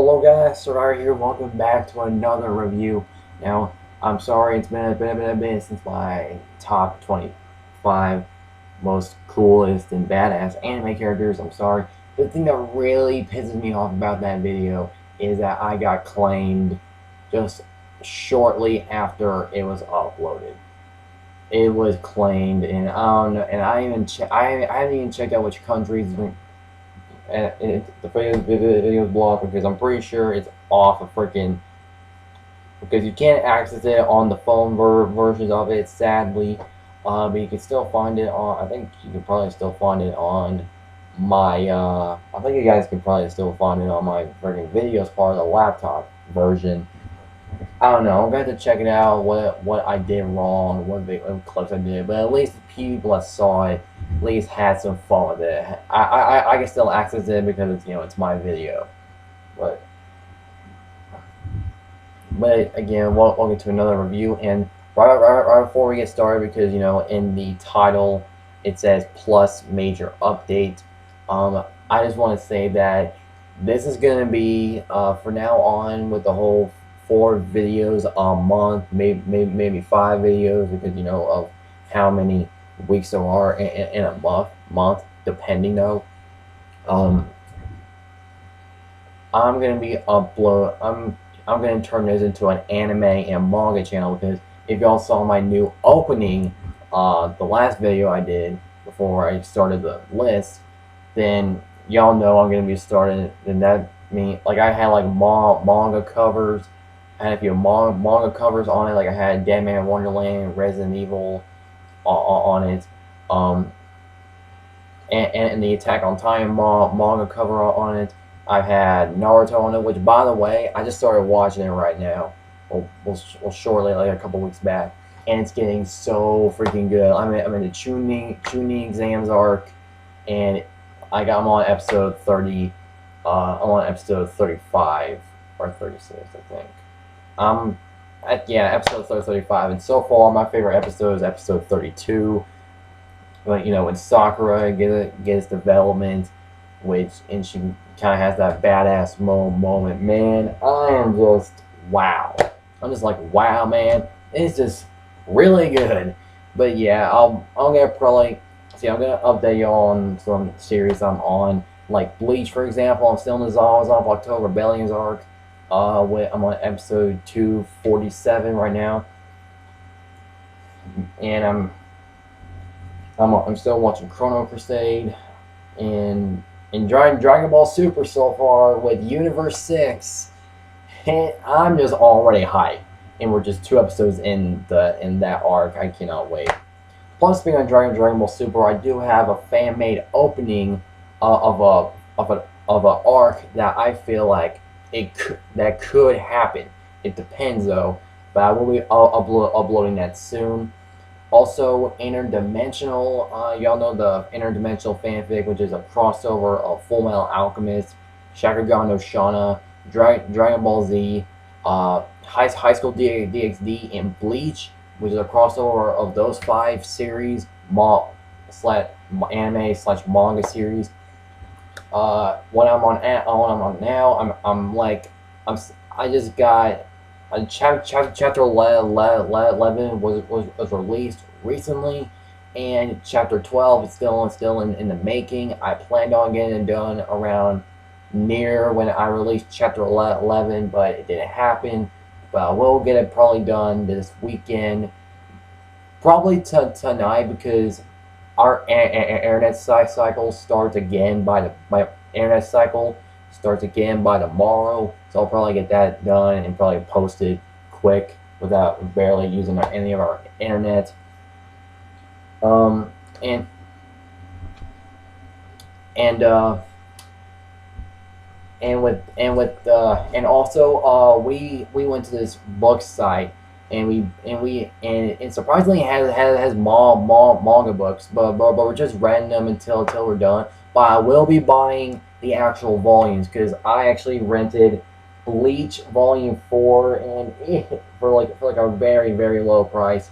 Hello guys, Survivor here. Welcome back to another review. Now, I'm sorry it's been a bit since my top 25 most coolest and badass anime characters. I'm sorry. The thing that really pisses me off about that video is that I got claimed just shortly after it was uploaded. It was claimed, and I don't know, and I haven't even checked out which countries the video's blocked because I'm pretty sure it's off of freaking because you can't access it on the phone versions of it, sadly. But you can still find it on. I think you can probably still find it on my. I think you guys can probably still find it on my freaking videos part of the laptop version. I don't know. I'm going to check it out. What I did wrong, what clips I did, but at least the people that saw it at least had some fun with it. I can still access it because it's my video, but again, welcome to another review. And right before we get started, because in the title it says plus major update. I just want to say that this is gonna be for now on with the whole 4 videos a month, maybe 5 videos, because of how many weeks there are in a month depending though. I'm gonna be upload. I'm gonna turn this into an anime and manga channel because if y'all saw my new opening, the last video I did before I started the list, then y'all know I'm gonna be starting. And that mean like I had like manga covers. I had a few manga covers on it. Like I had Dead Man Wonderland, Resident Evil on it. And the Attack on Titan manga cover on it. I've had Naruto on it, which, by the way, I just started watching it right now. Well, shortly, like a couple weeks back, and it's getting so freaking good. I'm in the Chunin exams arc, and I'm on episode 30. I'm on episode 35 or 36, I think. Episode 35, and so far my favorite episode is episode 32. But when Sakura gets development, and she kind of has that badass moment, man, I am just wow. I'm just like wow, man. It's just really good. But yeah, I'm gonna probably I'm gonna update you on some series I'm on, like Bleach, for example. I'm still in the Zombies of October Rebellion's arc. I'm on episode 247 right now, and I'm still watching Chrono Crusade and Dragon Ball Super so far with Universe 6. And I'm just already hyped. And we're just 2 episodes in that arc. I cannot wait. Plus, being on Dragon Ball Super, I do have a fan made opening of an arc that I feel like that could happen. It depends though, but I will be uploading that soon. Also, Interdimensional, y'all know the Interdimensional fanfic, which is a crossover of Full Metal Alchemist, Shakugan no Shana, Dragon Ball Z, High School DxD, and Bleach, which is a crossover of those 5 series, anime slash manga series. What I'm on now, I just got chapter 11 was released recently, and chapter 12 is still in the making. I planned on getting it done around near when I released chapter 11, but it didn't happen. But I will get it probably done this weekend, probably tonight, because our internet cycle starts again my internet cycle starts again by tomorrow, so I'll probably get that done and probably post it quick without barely using any of our internet. And and and also we went to this book site, and surprisingly has manga books, but we're just renting them until we're done. But I will be buying the actual volumes because I actually rented Bleach Volume 4 and for like a very very low price,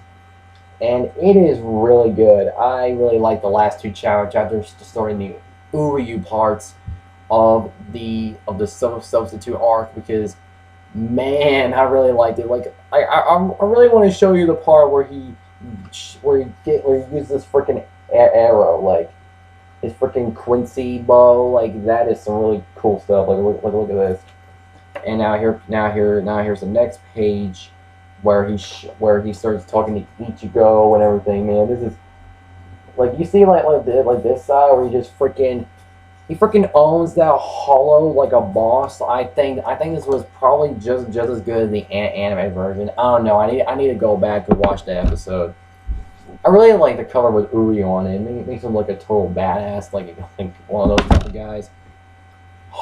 and it is really good. I really like the last 2 chapters, starting the Uryu parts. of the substitute arc, because man, I really liked it. Like I really want to show you the part where he uses this freaking arrow, like his freaking Quincy bow. Like that is some really cool stuff. Like look at this. And here's the next page where he starts talking to Ichigo and everything. Man, this is like, you see like this side where he freaking owns that hollow like a boss. I think this was probably just as good as the anime version. I don't know. I need to go back and watch the episode. I really like the cover with Uri on it. It makes him look a total badass, like one of those type of guys.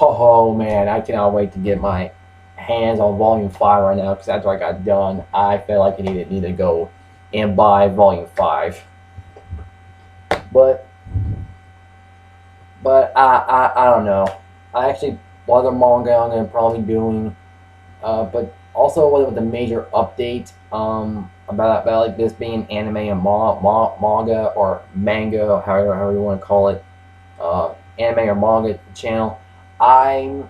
Oh man, I cannot wait to get my hands on Volume 5 right now, because after I got done, I felt like I need to go and buy Volume 5. But I don't know. I actually, what other manga I'm gonna probably doing, but also with the major update about like this being anime and manga or manga, however you want to call it, anime or manga channel. I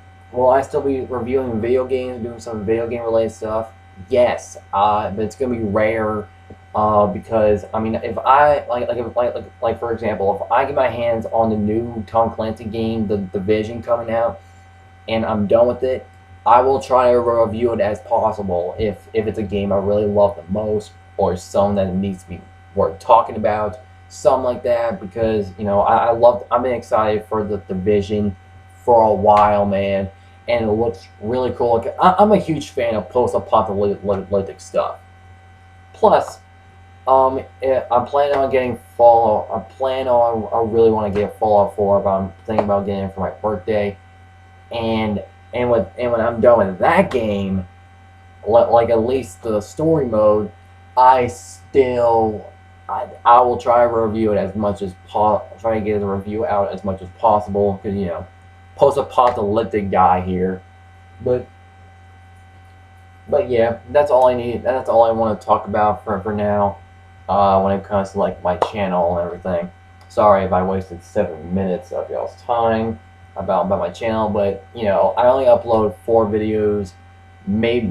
still be reviewing video games, doing some video game related stuff? Yes, but it's gonna be rare, because I mean, if I like for example, if I get my hands on the new Tom Clancy game, the Division coming out, and I'm done with it, I will try to review it as possible. If it's a game I really love the most, or something that needs to be worth talking about, something like that, because I've been excited for the Division for a while, man, and it looks really cool. Like, I'm a huge fan of post-apocalyptic stuff. Plus, I'm planning on getting Fallout. I really want to get Fallout 4, but I'm thinking about getting it for my birthday. And when I'm done with that game, like at least the story mode, I will try to review it as much as try to get the review out as much as possible, because post-apocalyptic guy here. But yeah, that's all I need. That's all I want to talk about for now. When it comes to like my channel and everything. Sorry if I wasted 7 minutes of y'all's time about my channel, but I only upload 4 videos, maybe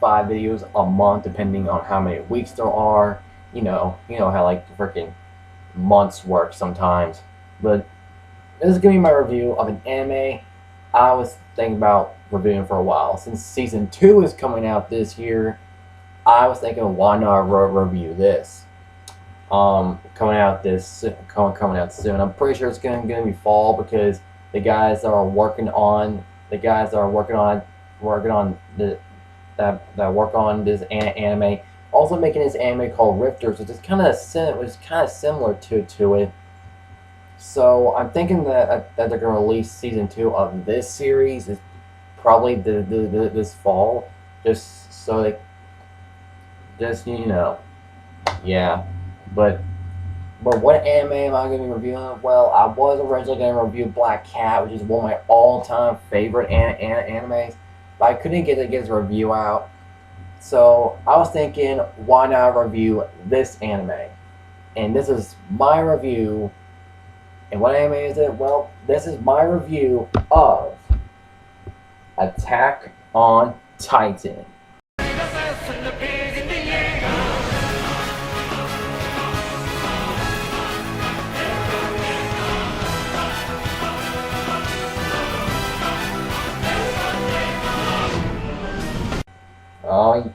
5 videos a month, depending on how many weeks there are. You know how like the freaking months work sometimes. But this is gonna be my review of an anime I was thinking about reviewing for a while. Since season 2 is coming out this year, I was thinking, why not review this? Coming out soon. I'm pretty sure it's gonna be fall, because the guys that are working on this anime, also making this anime called Rifters, which is kind of similar to it. So I'm thinking that they're gonna release season 2 of this series is probably this fall, just so they yeah. But what anime am I going to be reviewing? Well, I was originally going to review Black Cat, which is one of my all-time favorite animes, but I couldn't get this review out. So I was thinking, why not review this anime? And this is my review. And what anime is it? Well, this is my review of Attack on Titan. Oh,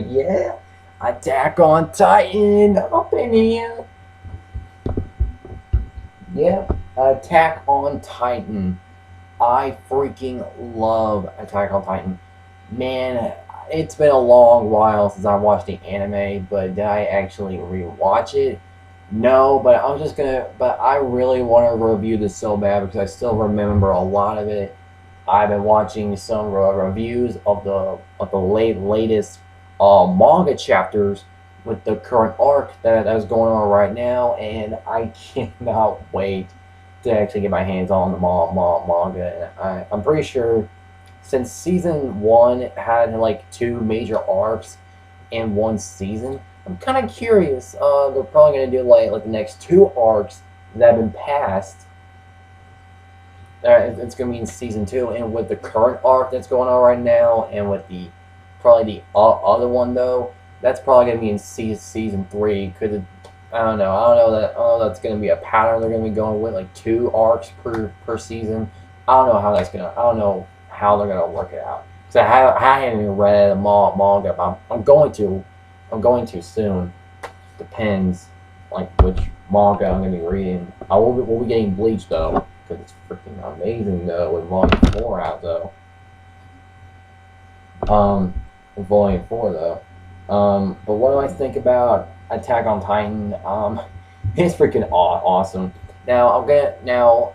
yeah. Attack on Titan up in here. Yeah, Attack on Titan. I freaking love Attack on Titan. Man, it's been a long while since I watched the anime, but did I actually rewatch it? No, but I really want to review this so bad, because I still remember a lot of it. I've been watching some reviews of the latest manga chapters with the current arc that is going on right now, and I cannot wait to actually get my hands on the manga. And I'm pretty sure, since season 1 had like 2 major arcs in one season, I'm kind of curious. They're probably gonna do like the next 2 arcs that have been passed. it's gonna be in season 2, and with the current arc that's going on right now, and with the probably the other one though, that's probably gonna be in season 3. I don't know. I don't know that's gonna be a pattern they're gonna be going with, like 2 arcs per season. I don't know how that's gonna. I don't know how they're gonna work it out. Cause I haven't even read a manga, but I'm going to. I'm going to soon. Depends, like which manga I'm gonna be reading. We'll be getting Bleach though, because it's freaking amazing though with Volume 4 out though. With Volume 4 though. But what do I think about Attack on Titan? It's freaking awesome. Now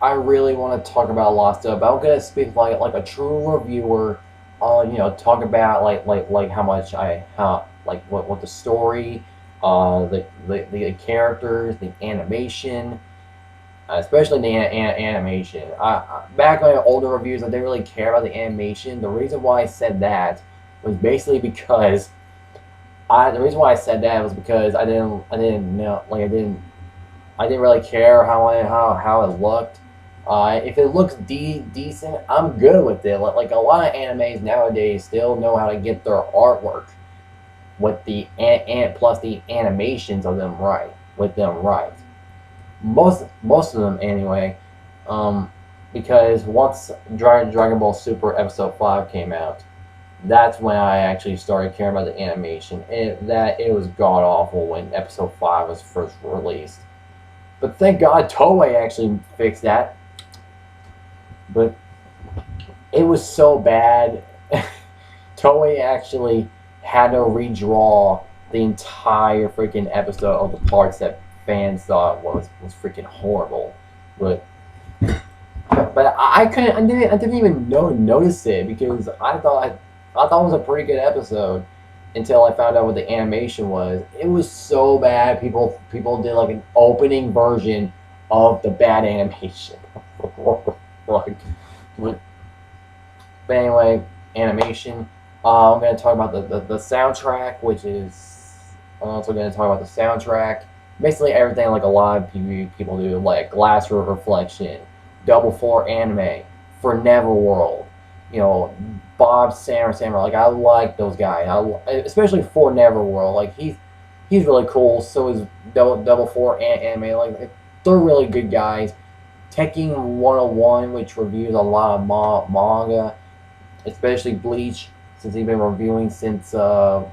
I really want to talk about a lot of stuff, but I'm gonna speak like a true reviewer. Talk about like how much how like what the story, the characters, the animation, especially the animation. Back in my older reviews, I didn't really care about the animation. The reason why I said that was basically because the reason why I said that was because I didn't know, like I didn't really care how it looked. If it looks decent, I'm good with it. Like a lot of animes nowadays still know how to get their artwork with the and plus the animations of them right. Most of them anyway. Because once Dragon Ball Super Episode 5 came out, that's when I actually started caring about the animation. It was god awful when Episode 5 was first released. But thank God Toei actually fixed that. But it was so bad. Toei actually had to redraw the entire freaking episode of the parts that fans thought was freaking horrible. But I didn't even notice it because I thought it was a pretty good episode until I found out what the animation was. It was so bad. People did like an opening version of the bad animation. Like, but anyway, animation. I'm going to talk about the soundtrack, which is I'm also going to talk about the soundtrack. Basically everything like a lot of people do, like Glass Reflection, Double Four Anime, For Neverworld, Bob Samurai. Like I like those guys. Especially For Neverworld. Like he's really cool. So is Double Four Anime. Like they're really good guys. Tekken 101, which reviews a lot of manga, especially Bleach, since he's been reviewing since I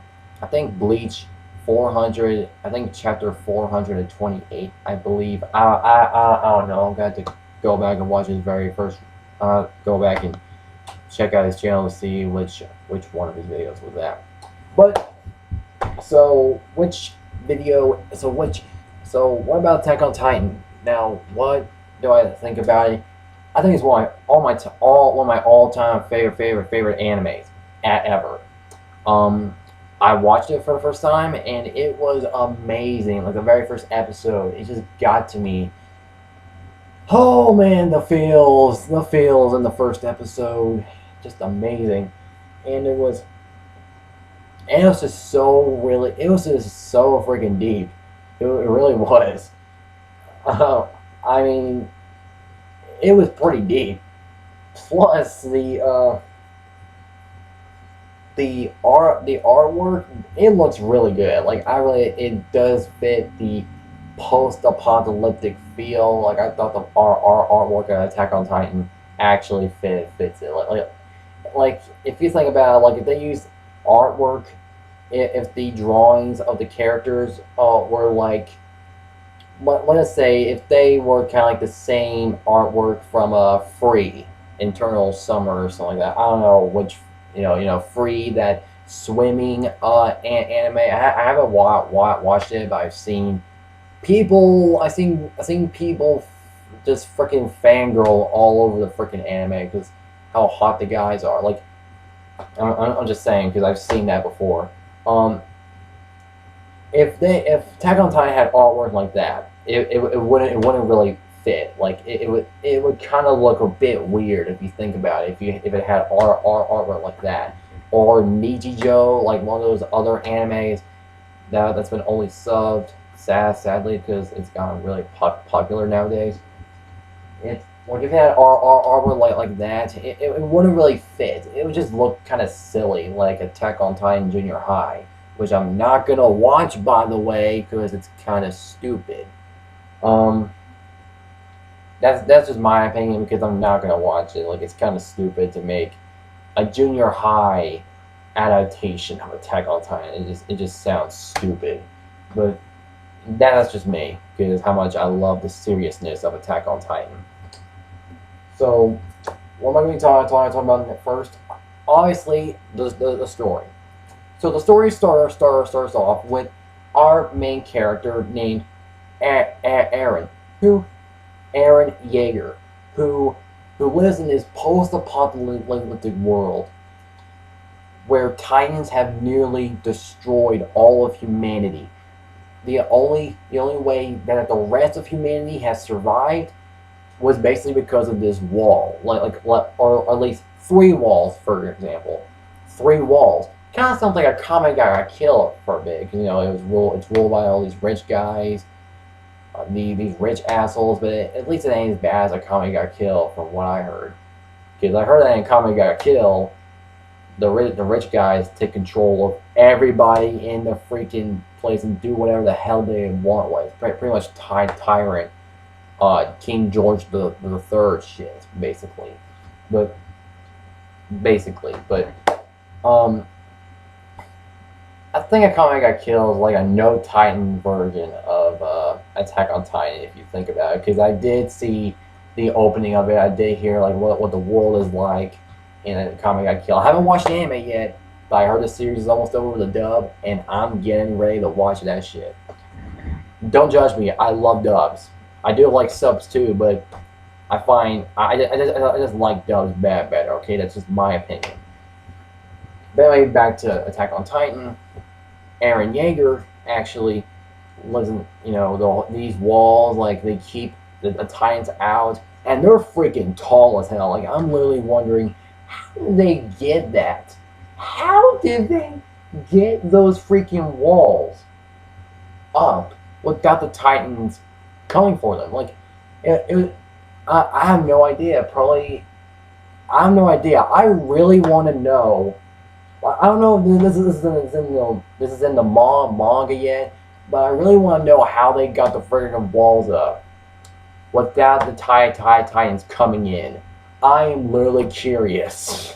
think Bleach 400. I think chapter 428. I believe. I don't know. I'm going to have to go back and watch his very first. Go back and check out his channel to see which one of his videos was that. But so what about Attack on Titan? Now what do I think about it? I think it's one of my all-time favorite animes ever. I watched it for the first time and it was amazing. Like the very first episode, it just got to me. Oh man, the feels in the first episode, just amazing, and it was just so freaking deep. It really was. I mean, it was pretty deep. Plus the artwork, it looks really good. Like it does fit the post-apocalyptic feel. Like I thought the artwork of Attack on Titan actually fits it. Like if you think about it, like if they used artwork, if the drawings of the characters were like, let's say if they were kind of like the same artwork from Free, Eternal Summer or something like that. I don't know which, Free, that swimming anime. I haven't watched it, but I've seen people just freaking fangirl all over the freaking anime because how hot the guys are. Like I'm just saying because I've seen that before. If Attack on Titan had artwork like that, it wouldn't really fit. Like it would kind of look a bit weird if you think about it. If it had artwork like that, or Nichijou, like one of those other animes that's been only subbed, sadly, because it's gotten really popular nowadays. Like if it had armor like that, it wouldn't really fit. It would just look kind of silly, like Attack on Titan Junior High, which I'm not gonna watch, by the way, because it's kind of stupid. Um, that's just my opinion because I'm not gonna watch it. Like it's kind of stupid to make a Junior High adaptation of Attack on Titan. It just sounds stupid, but that's just me because how much I love the seriousness of Attack on Titan. So, what am I going to be talking about first? Obviously, the story. So the story starts off with our main character named Eren, who Eren Yeager, who lives in this post-apocalyptic world where Titans have nearly destroyed all of humanity. The only way that the rest of humanity has survived was basically because of this wall, or at least three walls, for example, three walls. Kind of sounds like a comic guy got killed for a bit, because it's ruled by all these rich guys, these rich assholes. But at least it ain't as bad as a comic got killed, from what I heard. Because I heard that in comic got killed, the rich guys take control of everybody in the freaking place and do whatever the hell they want with. Pretty much tyrant King George the Third shit, basically. But um, I think a comic got killed like a no Titan version of Attack on Titan, if you think about it, because I did see the opening of it. I did hear like what the world is like in a comic got killed. I haven't watched the anime yet, but I heard the series is almost over with a dub, and I'm getting ready to watch that shit. Don't judge me. I love dubs. I do like subs too, but I find I just like dubs better. Okay, that's just my opinion. But anyway, back to Attack on Titan. Eren Yeager actually lives in these walls. Like they keep the Titans out, and they're freaking tall as hell. Like I'm literally wondering how did they get that? How did they get those freaking walls up without the Titans coming for them? Like, I have no idea. Probably, I have no idea. I really want to know. I don't know if this is in the manga yet, but I really want to know how they got the freaking walls up without the Titans coming in. I am literally curious.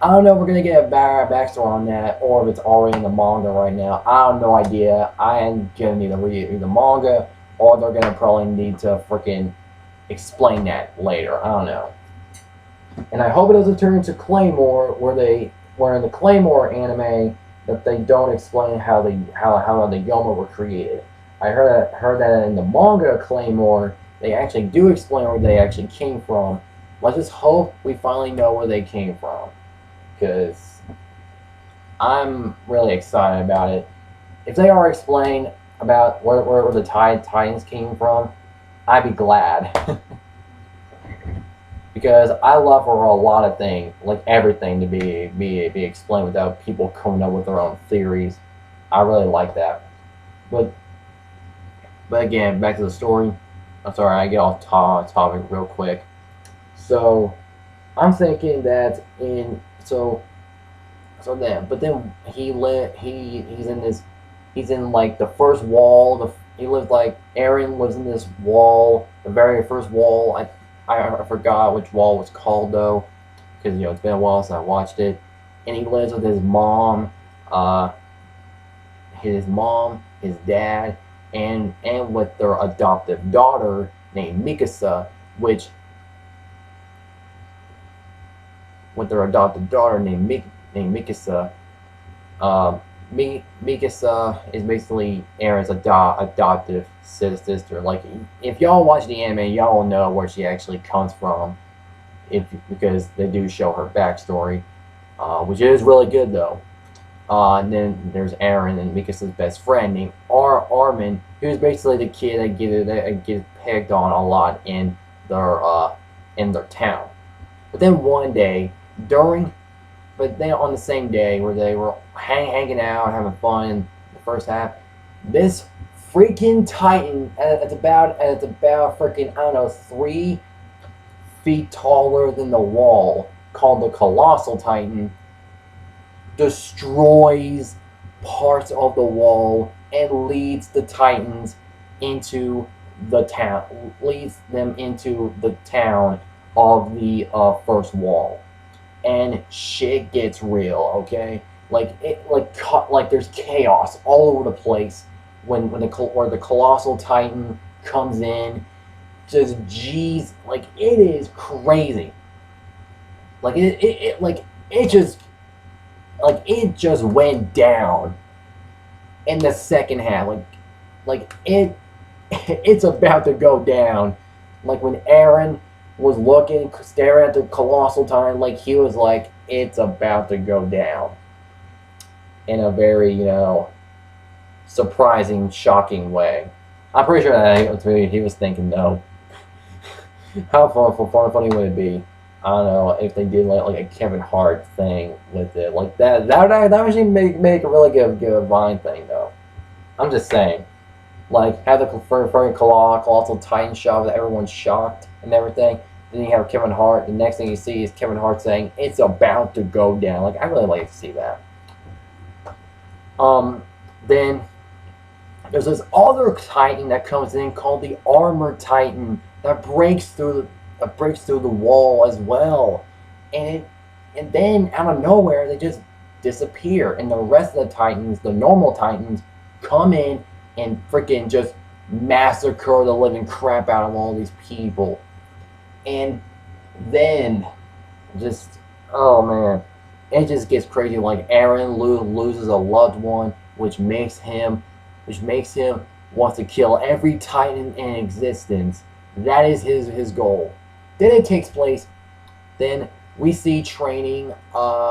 I don't know if we're gonna get a backstory on that, or if it's already in the manga right now. I have no idea. I am gonna need to read the manga, or they're gonna probably need to freaking explain that later. I don't know. And I hope it doesn't turn into Claymore, where in the Claymore anime that they don't explain how the Yoma were created. I heard that in the manga Claymore they actually do explain where they actually came from. Let's just hope we finally know where they came from, because I'm really excited about it. If they are explained about where the Titans came from, I'd be glad. Because I love for a lot of things, like everything, to be explained without people coming up with their own theories. I really like that. But again, back to the story. I'm sorry, I get off topic real quick. So I'm thinking that then he's in like the first wall. He lived like Eren lives in this wall, the very first wall. I forgot which wall was called though, because it's been a while since I watched it. And he lives with his mom, his dad, and with their adoptive daughter named Mikasa, named Mikasa. Mikasa is basically Eren's adoptive sister. Like, if y'all watch the anime, y'all will know where she actually comes from, because they do show her backstory, which is really good though. And then there's Eren and Mikasa's best friend named Armin, who's basically the kid that gets picked on a lot in their town. But then one day on the same day where they were hanging out, having fun in the first half, this freaking Titan, and it's about freaking, I don't know, 3 feet taller than the wall, called the Colossal Titan, destroys parts of the wall and leads the Titans into leads them into the town of the first wall, and shit gets real. Okay, like there's chaos all over the place when the Colossal Titan comes in. Just jeez, like it is crazy. Like it just went down in the second half. It's about to go down. Like when Aaron was looking, staring at the Colossal Titan, like he was like, it's about to go down. In a very, surprising, shocking way. I'm pretty sure that he was thinking, though, how funny would it be? I don't know if they did like a Kevin Hart thing with it, like that. That would actually make a really good Vine thing, though. I'm just saying, like have the Colossal Titan shot that everyone's shocked and everything. Then you have Kevin Hart. The next thing you see is Kevin Hart saying it's about to go down. Like I really like to see that. Then there's this other Titan that comes in called the Armored Titan that breaks through the wall as well, and then out of nowhere they just disappear, and the rest of the Titans, the normal Titans, come in and freaking just massacre the living crap out of all these people, and then just oh man, it just gets crazy. Like Aaron loses a loved one, which makes him want to kill every Titan in existence. That is his goal. Then it takes place. Then we see training.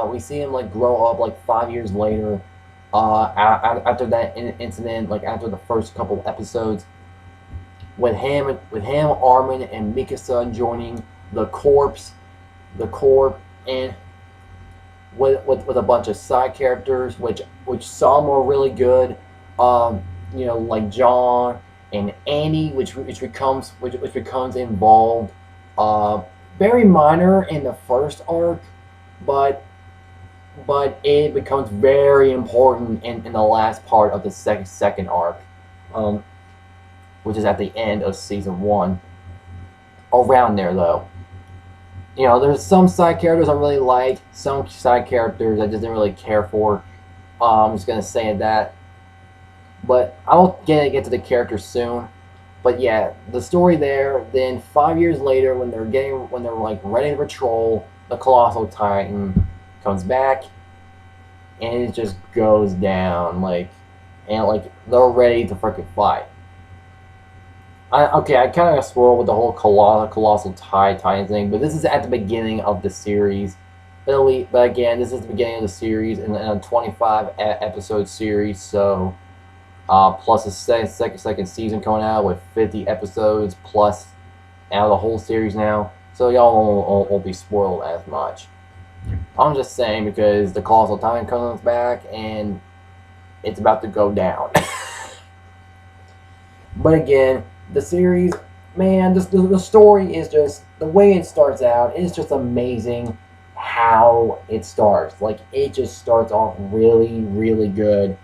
We see him like grow up like 5 years later. After that incident, like after the first couple episodes, with him, Armin and Mikasa joining the Corp, and with a bunch of side characters, which some are really good. Like John and Annie, which becomes involved. Very minor in the first arc, but it becomes very important in the last part of the second arc, which is at the end of season 1. Around there, though, there's some side characters I really like, some side characters I just didn't really care for. I'm just gonna say that. But I'll get to the characters soon. But yeah, the story there. Then 5 years later, when they're like ready to patrol, the Colossal Titan comes back, and it just goes down. Like they're ready to freaking fight. I kind of spoiled with the whole Colossal Titan thing, but this is at the beginning of the series. But again, this is the beginning of the series in a 25 episode series, so. Plus a second season coming out with 50 episodes plus out of the whole series now, so y'all won't be spoiled as much. I'm just saying because the Colossal Titan comes back and it's about to go down. But again, the series, man, the story is just, the way it starts out is just amazing how it starts. Like, it just starts off really, really good.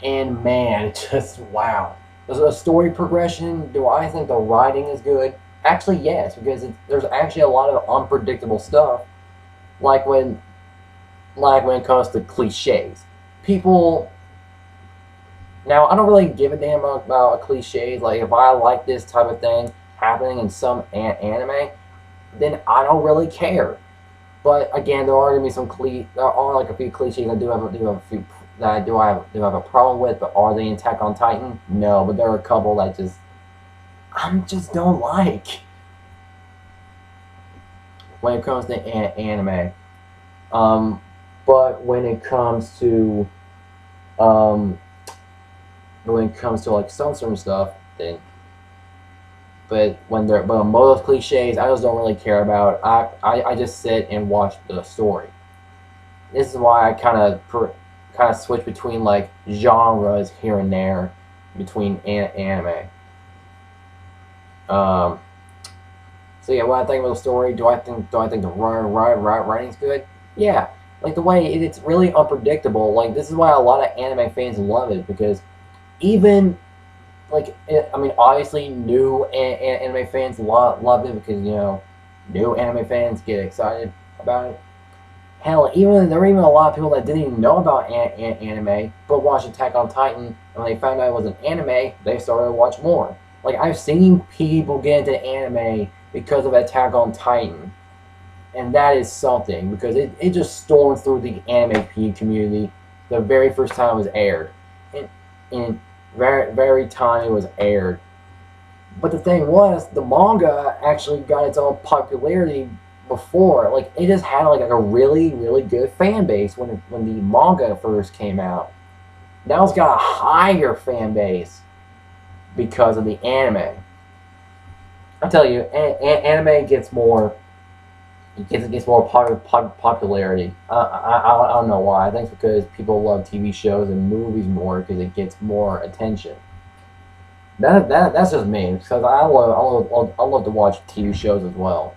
And man, just wow. The story progression, do I think the writing is good? Actually, yes, because there's actually a lot of unpredictable stuff. Like when it comes to cliches. People, now I don't really give a damn about cliches. Like if I like this type of thing happening in some anime, then I don't really care. But again, there are gonna be there are like a few cliches. I do have a few that I do have a problem with. But are they in Attack on Titan? No, but there are a couple that I just don't like when it comes to anime. But when it comes to like some certain stuff, then. But most of those cliches, I just don't really care about. I just sit and watch the story. This is why I kind of switch between like genres here and there, between anime. Um, so yeah, what I think about the story? Do I think the writing's good? Yeah, like the way it's really unpredictable. Like this is why a lot of anime fans love it, because even I mean, obviously new anime fans love it because new anime fans get excited about it. Hell, there were even a lot of people that didn't even know about anime, but watched Attack on Titan, and when they found out it was an anime, they started to watch more. Like, I've seen people get into anime because of Attack on Titan, and that is something, because it just stormed through the anime community the very first time it was aired. And very time it was aired. But the thing was, the manga actually got its own popularity before. Like, it just had like a really good fan base when the manga first came out. Now it's got a higher fan base because of the anime. I tell you, anime gets more popularity. I don't know why. I think it's because people love TV shows and movies more because it gets more attention. That's just me, because I love to watch TV shows as well.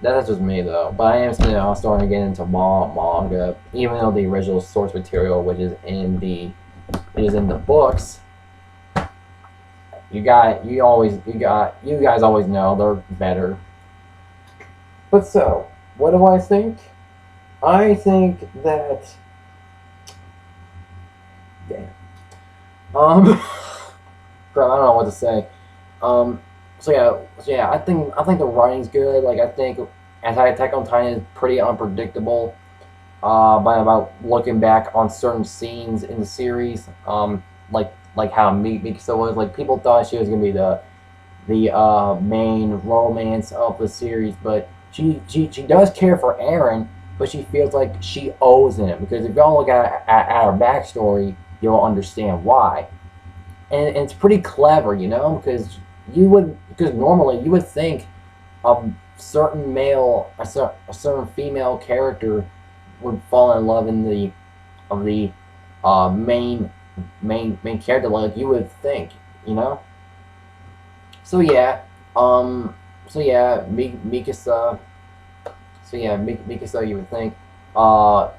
That's just me though. But I am starting to get into manga, even though the original source material, which is in the books, you guys always know they're better. But so, what do I think? I think that, damn. Crap, I don't know what to say. So yeah, I think the writing's good. Like, I think Attack on Titan is pretty unpredictable. By about looking back on certain scenes in the series, like how Mikasa was. Like, people thought she was gonna be the main romance of the series, but she does care for Eren, but she feels like she owes him, because if y'all look at her backstory, you'll understand why. And it's pretty clever, because normally you would think a certain certain female character would fall in love in the main character, like you would think, So yeah, Mikasa. So yeah, Mikasa, you would think. Do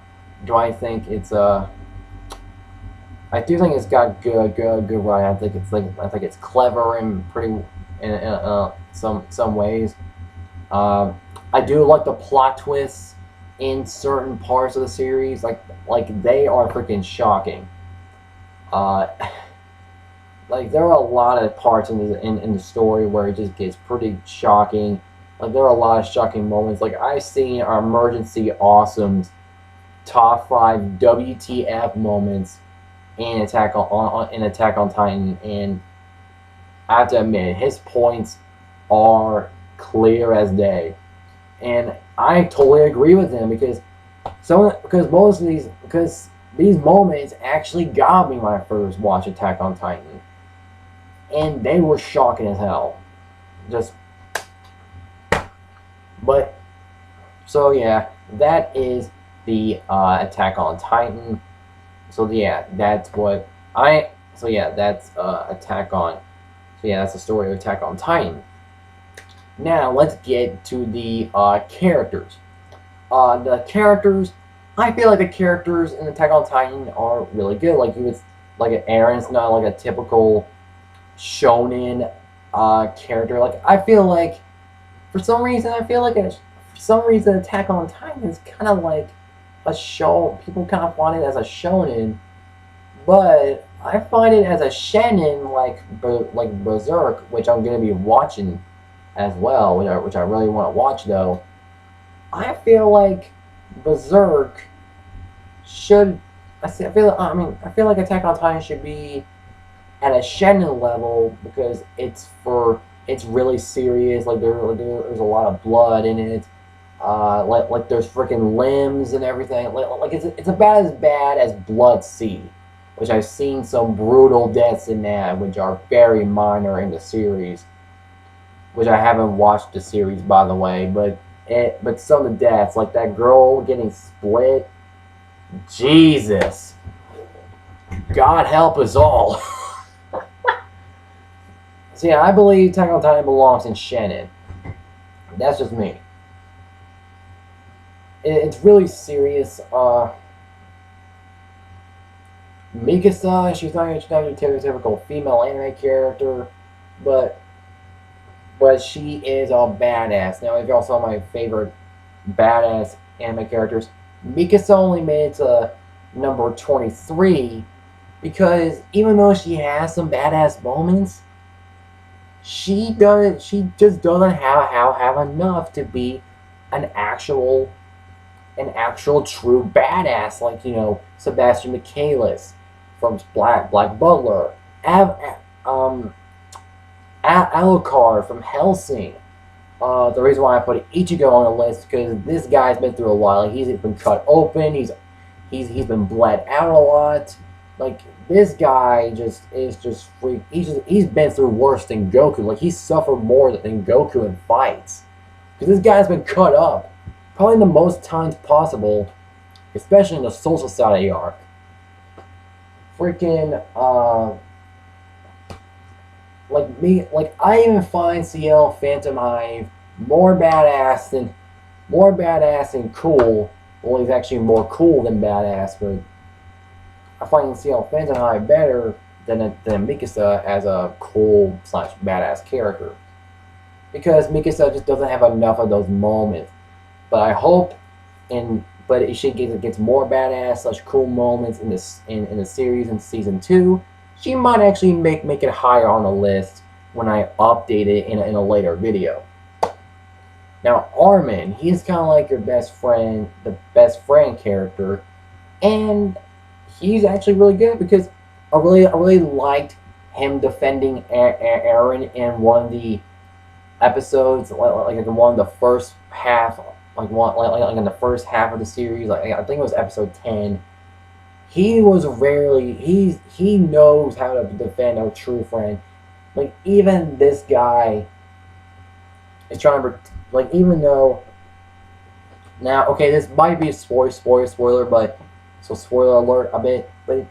I think it's I do think it's got good writing. I think it's clever and pretty in some ways. I do like the plot twists in certain parts of the series. Like they are freaking shocking. Like, there are a lot of parts in the story where it just gets pretty shocking. Like, there are a lot of shocking moments. Like, I've seen our Emergency Awesome's top 5 WTF moments in Attack on Titan, and I have to admit, his points are clear as day, and I totally agree with him, because these moments actually got me when I first watched Attack on Titan, and they were shocking as hell. But so yeah, that is the Attack on Titan. So yeah, that's what I. So yeah, that's Attack on. So yeah, that's the story of Attack on Titan. Now let's get to the characters. The characters, I feel like the characters in Attack on Titan are really good. Like Eren's not like a typical shonen character. Like, I feel like for some reason Attack on Titan is kind of like a show. People kind of find it as a shonen, but I find it as a shonen, like Berserk, which I'm gonna be watching as well, which I really want to watch though. I feel like Berserk should. I feel like Attack on Titan should be at a shonen level, because it's really serious. Like, there's a lot of blood in it. Like there's freaking limbs and everything. Like it's about as bad as Blood Sea, which I've seen some brutal deaths in that, which are very minor in the series. Which I haven't watched the series, by the way, but some of the deaths, like that girl getting split, Jesus. God help us all. So yeah, I believe Attack on Titan belongs in Shannon. That's just me. It's really serious. Mikasa, she's not your stereotypical female anime character, but she is a badass. Now, if y'all saw my favorite badass anime characters, Mikasa only made it to number 23 because even though she has some badass moments, she just doesn't have enough to be an actual true badass like Sebastian Michaelis from Black Butler, Alucard from Hellsing. The reason why I put Ichigo on the list because this guy's been through a lot. Like he's been cut open. He's been bled out a lot. Like this guy is just freak. He's been through worse than Goku. Like he's suffered more than Goku in fights because this guy's been cut up probably the most times possible, especially in the Soul Society arc. Freaking like I even find CL Phantom Hive more badass than cool. Well, he's actually more cool than badass, but I find CL Phantom Hive better than Mikasa as a cool / badass character because Mikasa just doesn't have enough of those moments. But I hope but she gets more badass / cool moments in the series in season 2. She might actually make it higher on the list when I update it in a later video. Now Armin, he's kind of like your best friend, the best friend character, and he's actually really good because I really liked him defending Eren in one of the episodes, like in one of the first half, like in the first half of the series. Like I think it was episode 10. He knows how to defend a true friend. Like even this guy is trying to even though now okay this might be a spoiler, but so spoiler alert a bit, but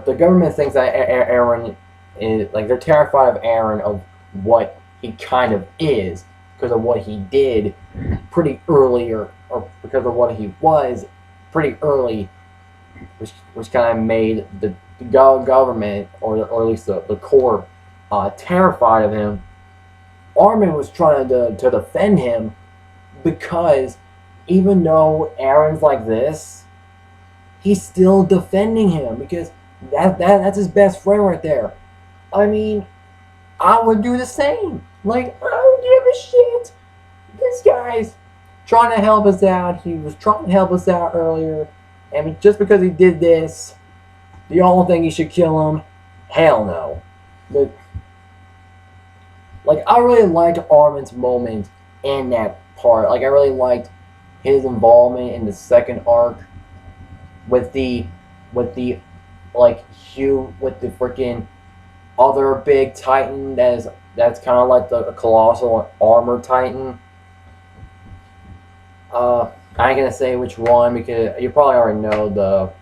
the government thinks that Eren is like they're terrified of Eren of what he kind of is because of what he did pretty early or because of what he was pretty early, which kind of made the government or at least the core terrified of him. Armin was trying to defend him because even though Eren's like this, he's still defending him because that's his best friend right there. I mean, I would do the same. Like, I don't give a shit. This guy's trying to help us out. He was trying to help us out earlier. And just because he did this, do y'all think he should kill him? Hell no. But, like, I really liked Armin's moment in that part. Like, I really liked his involvement in the second arc with the freaking other big Titan that's kind of like the colossal armor Titan. I ain't gonna say which one because you probably already know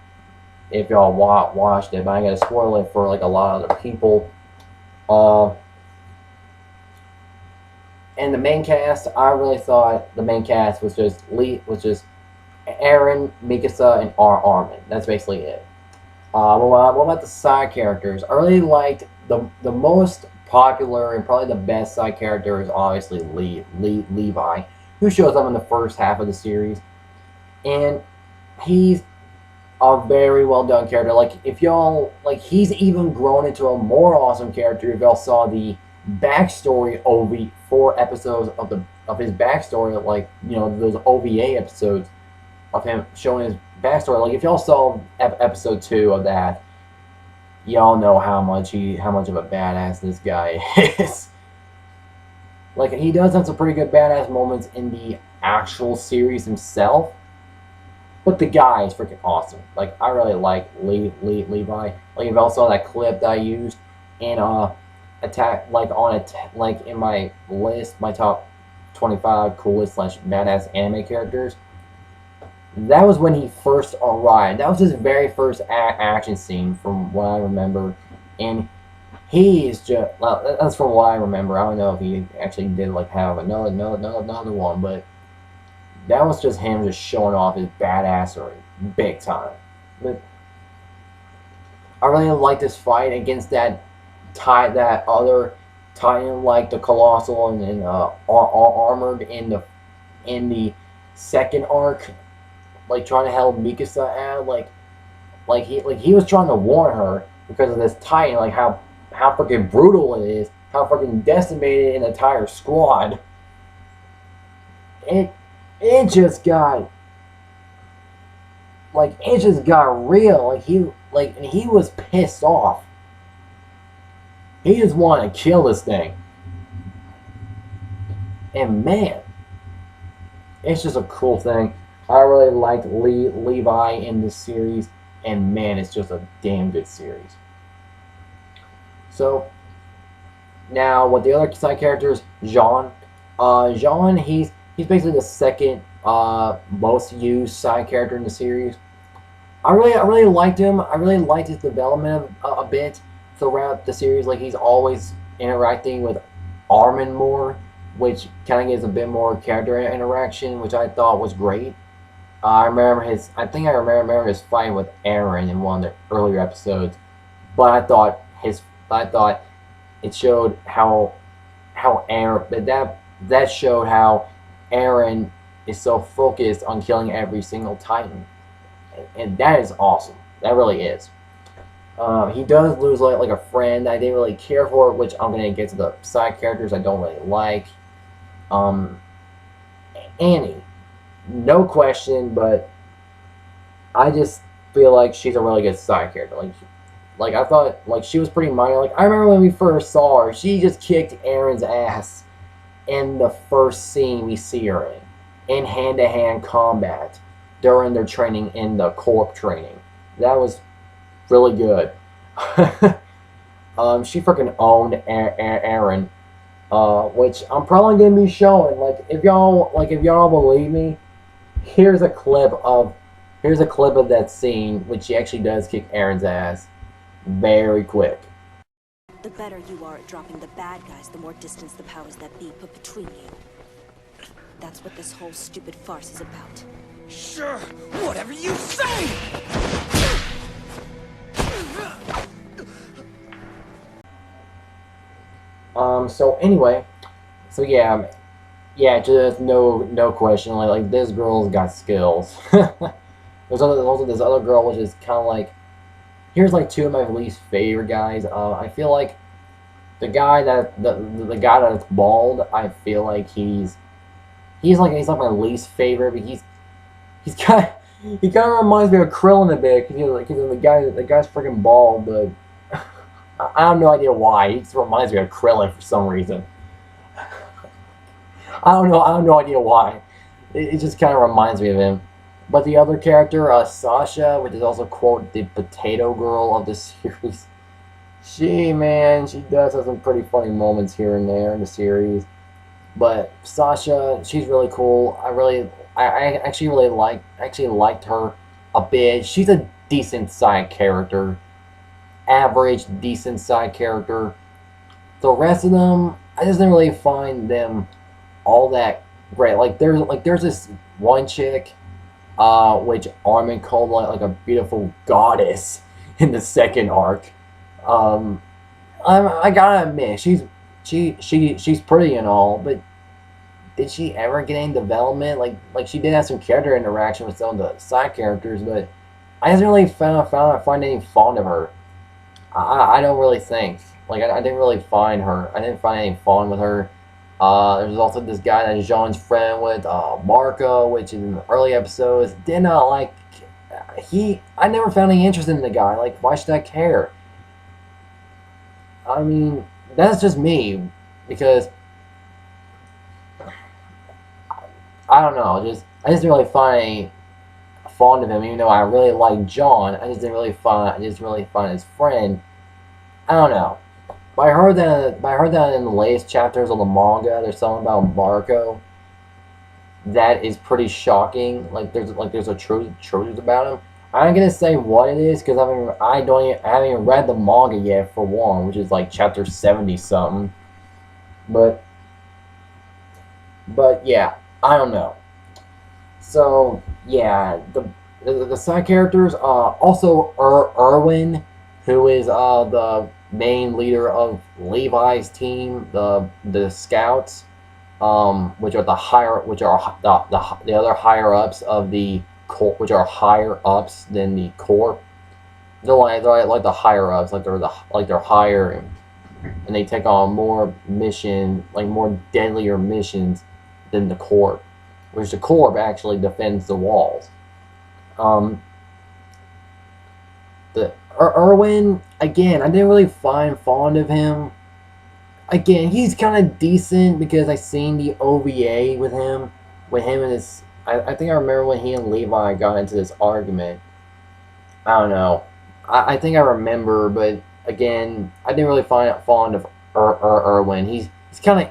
if y'all watched it, but I ain't gonna spoil it for like a lot of other people. And the main cast, I really thought the main cast was just Eren, Mikasa, and Armin. That's basically it. What about the side characters? I really liked the most popular and probably the best side character is obviously Levi, who shows up in the first half of the series, and he's a very well done character. Like if y'all he's even grown into a more awesome character if y'all saw the backstory OVA 4 episodes of his backstory, like those OVA episodes of him showing his backstory. Like if y'all saw episode 2 of that, y'all know how much of a badass this guy is. Like he does have some pretty good badass moments in the actual series himself, but the guy is freaking awesome. Like I really like Levi. Like if y'all saw that clip that I used in in my list, my top 25 coolest / badass anime characters. that was when he first arrived. That was his very first action scene, from what I remember, and he's just well, that's from what I remember. I don't know if he actually did like have another one, but that was just him just showing off his badassery big time. But I really like this fight against that other Titan like the Colossal and Armored in the second arc, like trying to help Mikasa out, like he was trying to warn her because of this Titan, like how freaking brutal it is, how freaking decimated an entire squad. It it just got it just got real. And he was pissed off. He just wanted to kill this thing. And man, it's just a cool thing. I really liked Levi in this series, and man, it's just a damn good series. So now, with the other side characters, Jean. Jean, he's basically the second most used side character in the series. I really liked him. I really liked his development a bit throughout the series. Like he's always interacting with Armin more, which kind of gives a bit more character interaction, which I thought was great. I remember his. I think I remember his fight with Eren in one of the earlier episodes, but I thought it showed how Eren that showed how Eren is so focused on killing every single Titan, and that is awesome. That really is. He does lose like a friend I didn't really care for, which I'm gonna get to the side characters I don't really like. Um, Annie, no question, but I just feel like she's a really good side character. Like I thought, like she was pretty minor. Like I remember when we first saw her, she just kicked Eren's ass in the first scene we see her in hand-to-hand combat during their training in the corp training. That was really good. She freaking owned Eren, which I'm probably gonna be showing. If y'all believe me, here's a clip of that scene, which she actually does kick Eren's ass very quick. The better you are at dropping the bad guys, the more distance the powers that be put between you. That's what this whole stupid farce is about. Sure, whatever you say! So anyway, just no question. Like this girl's got skills. There's also this other girl, which is kind of like, here's like two of my least favorite guys. I feel like the guy the guy that's bald. I feel like he's like my least favorite, but he's kind of, he kind of reminds me of Krillin a bit, because the guy's freaking bald, but I have no idea why. He just reminds me of Krillin for some reason. I have no idea why. It just kind of reminds me of him. But the other character, Sasha, which is also, quote, the potato girl of the series, she does have some pretty funny moments here and there in the series. But Sasha, she's really cool. I actually liked her a bit. She's a decent side character. Average, decent side character. The rest of them, I just didn't really find them all that great. There's this one chick, which Armin called like a beautiful goddess in the second arc. I gotta admit, she's pretty and all, but did she ever get any development? Like she did have some character interaction with some of the side characters, but I didn't really find any fond of her. I don't really think. I didn't really find her. I didn't find any fun with her. There's also this guy that Jean's friend with, Marco, which in the early episodes did not like. I never found any interest in the guy. Like, why should I care? I mean, that's just me, because I don't know. I just didn't really find any fond of him, even though I really like John. I just really find his friend. I don't know. But I heard that in the latest chapters of the manga, there's something about Marco. that is pretty shocking. There's a truth about him. I'm not gonna say what it is because I haven't even read the manga yet for one, which is like chapter 70 something. But yeah, I don't know. So yeah, the side characters, also Erwin, who is the main leader of Levi's team, the scouts, which are the other higher ups of the corps, which are higher ups than the corps. They're like the higher ups, they're higher, and they take on more more deadlier missions than the corps, which the corps actually defends the walls. Um, the Erwin, again, I didn't really find fond of him. Again, he's kind of decent because I seen the OVA with him and his. I think I remember when he and Levi got into this argument. I don't know. I think I remember, but again, I didn't really find it fond of Erwin. He's kind of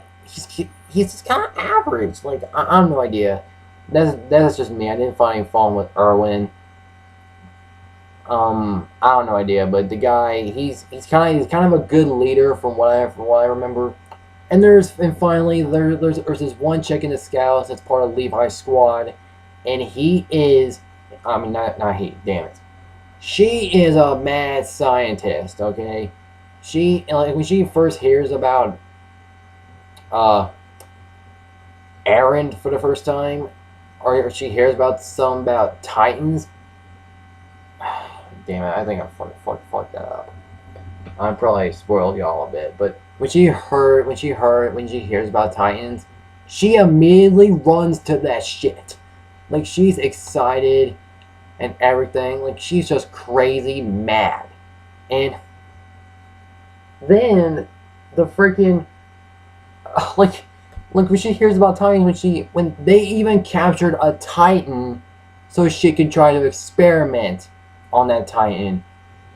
average. Like I have no idea. That's just me. I didn't find any fun with Erwin. I don't know idea, but the guy he's kind of a good leader from what I remember. And finally there's this one chick in the scouts that's part of Levi's squad, and he is, I mean not he, damn it. She is a mad scientist, okay? When she first hears about Aaron for the first time, or she hears about Titans. Damn it, I think I fucked that up. I probably spoiled y'all a bit, but when she hears about Titans, she immediately runs to that shit. Like she's excited and everything. Like she's just crazy mad. And then the freaking like when she hears about Titans, when they even captured a Titan so she could try to experiment on that Titan,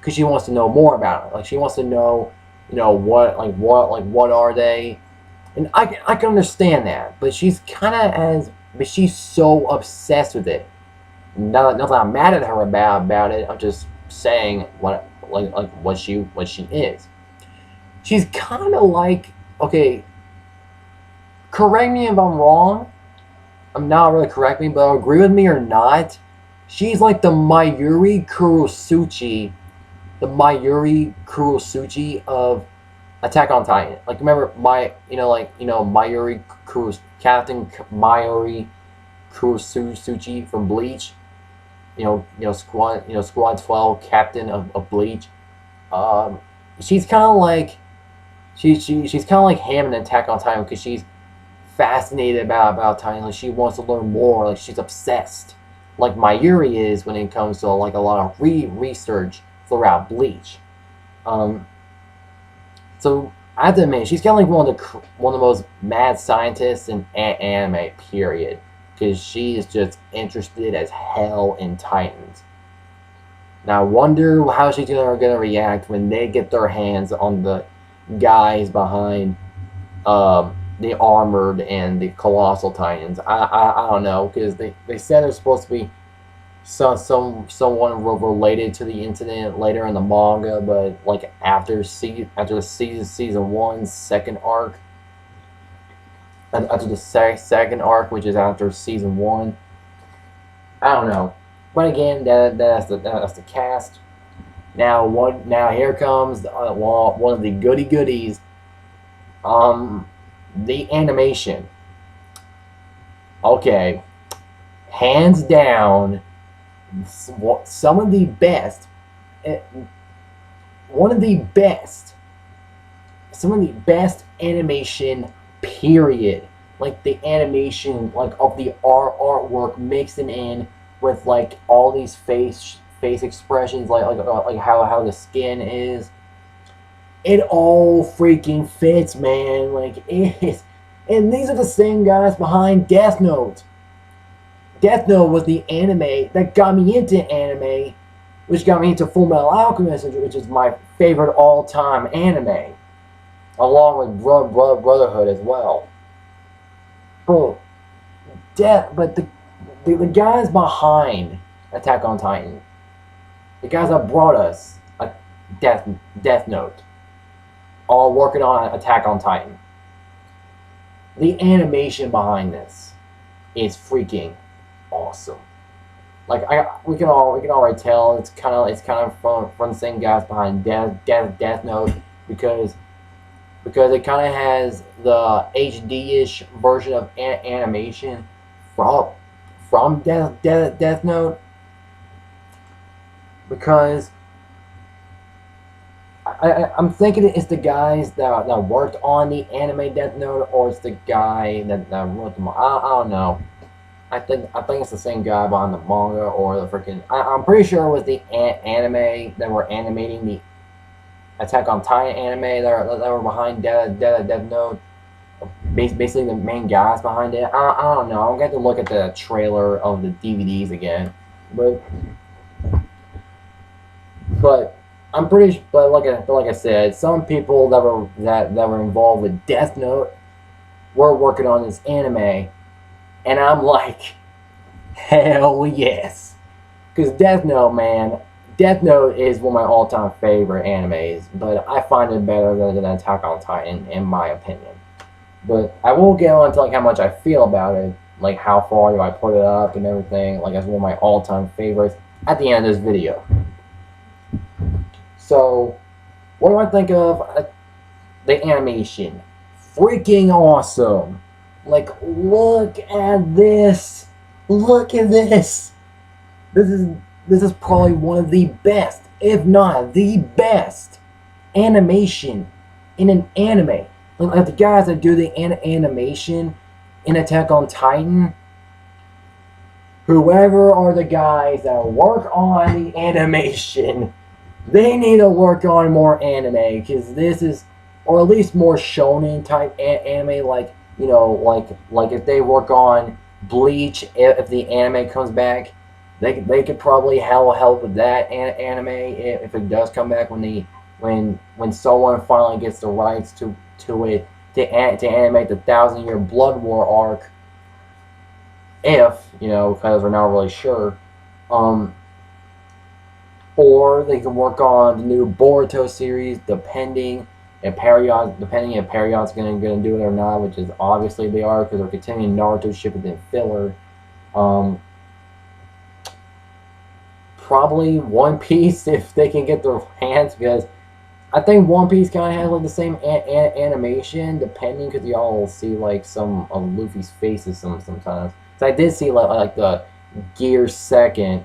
because she wants to know more about it. Like she wants to know, what are they? And I can understand that, but she's so obsessed with it. Not that I'm mad at her about it. I'm just saying what she is. She's kind of like, okay, correct me if I'm wrong. I'm not really correct me, but agree with me or not. She's like the Mayuri Kurosuchi of Attack on Titan. Like remember Mayuri Captain Mayuri Kurosuchi from Bleach. Squad 12 captain of Bleach. She's kind of like she's kind of like him in Attack on Titan because she's fascinated about Titan. Like she wants to learn more. Like she's obsessed. Like Mayuri is when it comes to like a lot of research throughout Bleach. So I have to admit, she's kind of like one of the most mad scientists in anime. Period. Because she is just interested as hell in Titans. Now I wonder how she's gonna react when they get their hands on the guys behind the Armored and the Colossal Titans. I don't know, because they said there's supposed to be someone related to the incident later in the manga, but like after season 1's second arc, after the second arc, which is after season 1. I don't know, but again, that's the cast. Now here comes one of the goodies. The animation. Okay, hands down, some of the best, some of the best animation. Period. Like the animation, like of the artwork mixing in with like all these face expressions, like how the skin is. It all freaking fits, man. Like it is. And these are the same guys behind Death Note. Death Note was the anime that got me into anime, which got me into Full Metal Alchemist, which is my favorite all-time anime, along with Brotherhood as well. Bro, the guys behind Attack on Titan, the guys that brought us a Death Note, all working on Attack on Titan. The animation behind this is freaking awesome. Like we can already tell it's kind of from the same guys behind Death Note because it kind of has the HD-ish version of animation from Death Note, because I'm thinking it's the guys that worked on the anime Death Note, or it's the guy that wrote the manga. I don't know. I think it's the same guy behind the manga, or the freaking. I'm pretty sure it was the anime that were animating the Attack on Titan anime that were behind Death Note. Basically, the main guys behind it. I don't know. I'm going to look at the trailer of the DVDs again, but I'm pretty. But like I said, some people that were involved with Death Note were working on this anime. And I'm like, hell yes. Because Death Note, man, Death Note is one of my all-time favorite animes, but I find it better than Attack on Titan, in my opinion. But I won't get on to like how much I feel about it, like how far do I put it up and everything, like as one of my all-time favorites, at the end of this video. So, what do I think of the animation? Freaking awesome. Like, look at this. Look at this. This is probably one of the best, if not the best, animation in an anime. Like the guys that do the animation in Attack on Titan, whoever are the guys that work on the animation, they need to work on more anime, because this is, or at least more shonen type anime, like, you know, like if they work on Bleach, if the anime comes back, they could probably help with that anime if it does come back when someone finally gets the rights to it to animate the 1,000-year Blood War arc. If, you know, because we're not really sure, or they can work on the new Boruto series, depending if Parion's gonna do it or not, which is obviously they are, because they're continuing Naruto Shippuden filler. Probably One Piece, if they can get their hands, because I think One Piece kind of has like the same animation, depending, because y'all will see like some of Luffy's faces sometimes. So I did see like the Gear second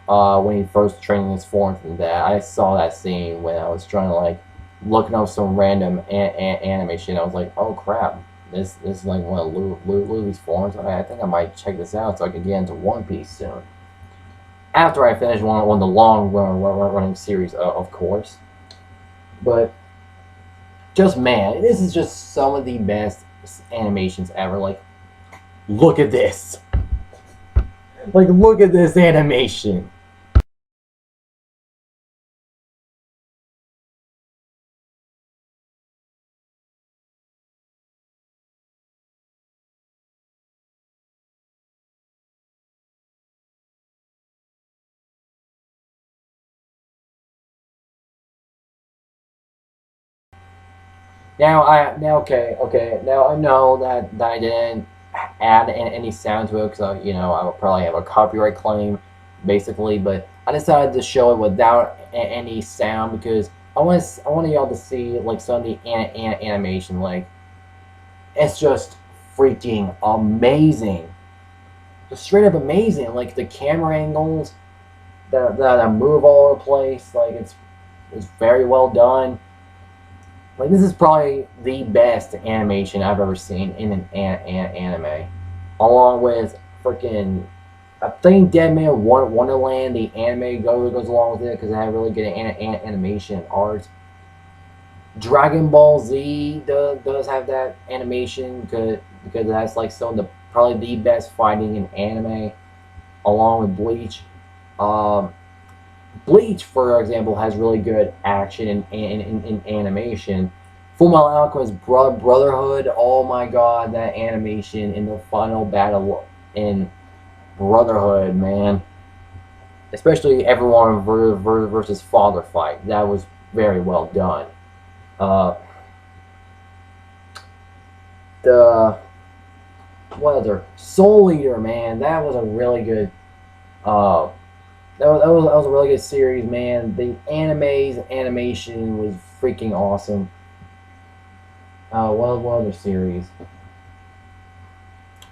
when he first trained his forms and that. I saw that scene when I was trying to like looking up some random animation. I was like, oh crap, this is like one of Luffy's forms. I think I might check this out so I can get into One Piece soon. After I finish one of the long running series, of course. But just, man, this is just some of the best animations ever. Like, look at this. Like, look at this animation. Now I know that I didn't add any sound to it, because you know, I would probably have a copyright claim, basically. But I decided to show it without any sound, because I want y'all to see like some of the animation. Like, it's just freaking amazing, just straight up amazing. Like the camera angles that move all over the place. Like it's very well done. Like, this is probably the best animation I've ever seen in an anime. Along with freaking, I think Dead Man Wonderland, the anime goes along with it, because it had really good animation and art. Dragon Ball Z does have that animation, because that's like some of the, probably the best fighting in anime, along with Bleach. Bleach, for example, has really good action in animation. Fullmetal Alchemist Brotherhood, oh my god, that animation in the final battle in Brotherhood, man. Especially everyone versus father fight. That was very well done. Uh, the what other Soul Eater, man? That was a really good. Uh, that was a really good series, man. The animation was freaking awesome. What other series?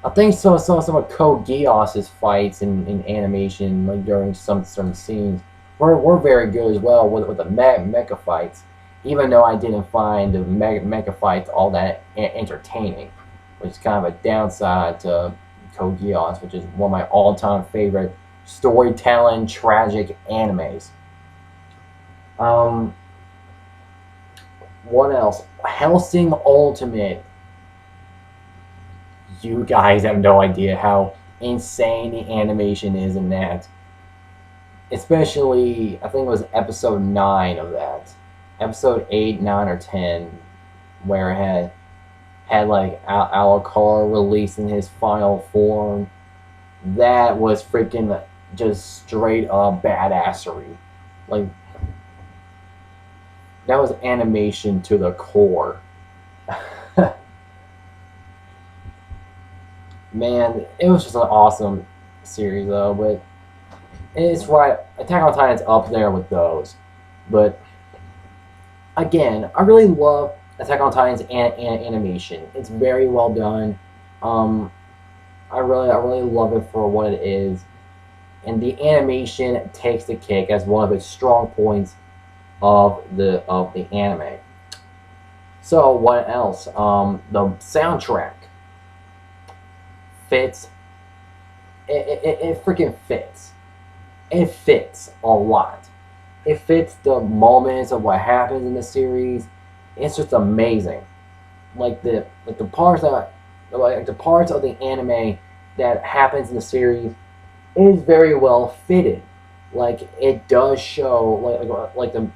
I think some of Code Geass's fights in animation, like during some scenes, were very good as well with the mecha fights. Even though I didn't find the mecha fights all that entertaining, which is kind of a downside to Code Geass, which is one of my all-time favorite storytelling tragic animes. Um, what else? Hellsing Ultimate. You guys have no idea how insane the animation is in that. Especially, I think it was episode 9 of that. Episode 8, 9, or 10, where it had like Alucard releasing his final form. That was freaking just straight up badassery. Like, that was animation to the core. Man, it was just an awesome series though, but it's right. Attack on Titan's up there with those. But again, I really love Attack on Titan's animation. It's very well done. I really love it for what it is, and the animation takes the cake as one of its strong points of the anime. So what else? The soundtrack fits. It freaking fits. It fits a lot. It fits the moments of what happens in the series. It's just amazing. Like the parts that the parts of the anime that happens in the series is very well fitted. Like it does show like the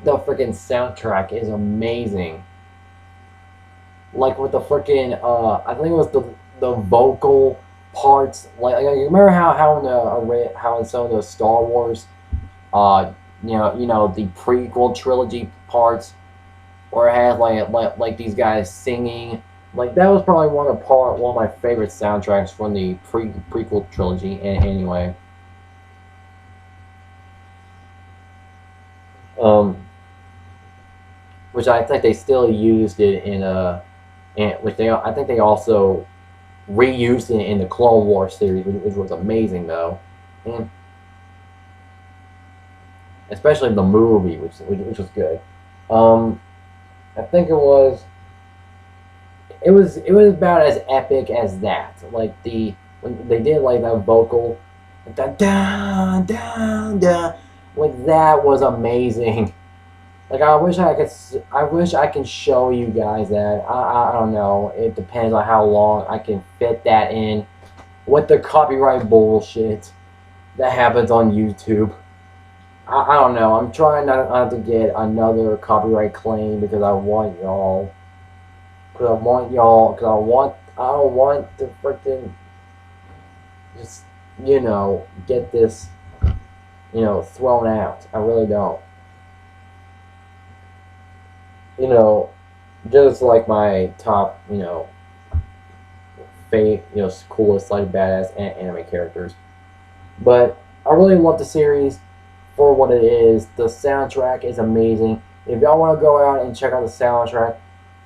freaking soundtrack is amazing. Like with the freaking I think it was the vocal parts. Like you remember how in some of the Star Wars you know the prequel trilogy parts where it has like these guys singing. Like that was probably one of my favorite soundtracks from the prequel trilogy. Anyway, um, which I think they still used it which I think they also reused it in the Clone Wars series, which was amazing though, and especially the movie, which was good. I think it was about as epic as that. Like when they did like that vocal, da da da da, like that was amazing. Like I wish I can show you guys that. I don't know. It depends on how long I can fit that in with the copyright bullshit that happens on YouTube. I don't know. I'm trying not to get another copyright claim because I want y'all. Because I don't want to freaking just, get this, thrown out. I really don't. Just like my top, coolest, like, badass anime characters. But I really love the series for what it is. The soundtrack is amazing. If y'all want to go out and check out the soundtrack,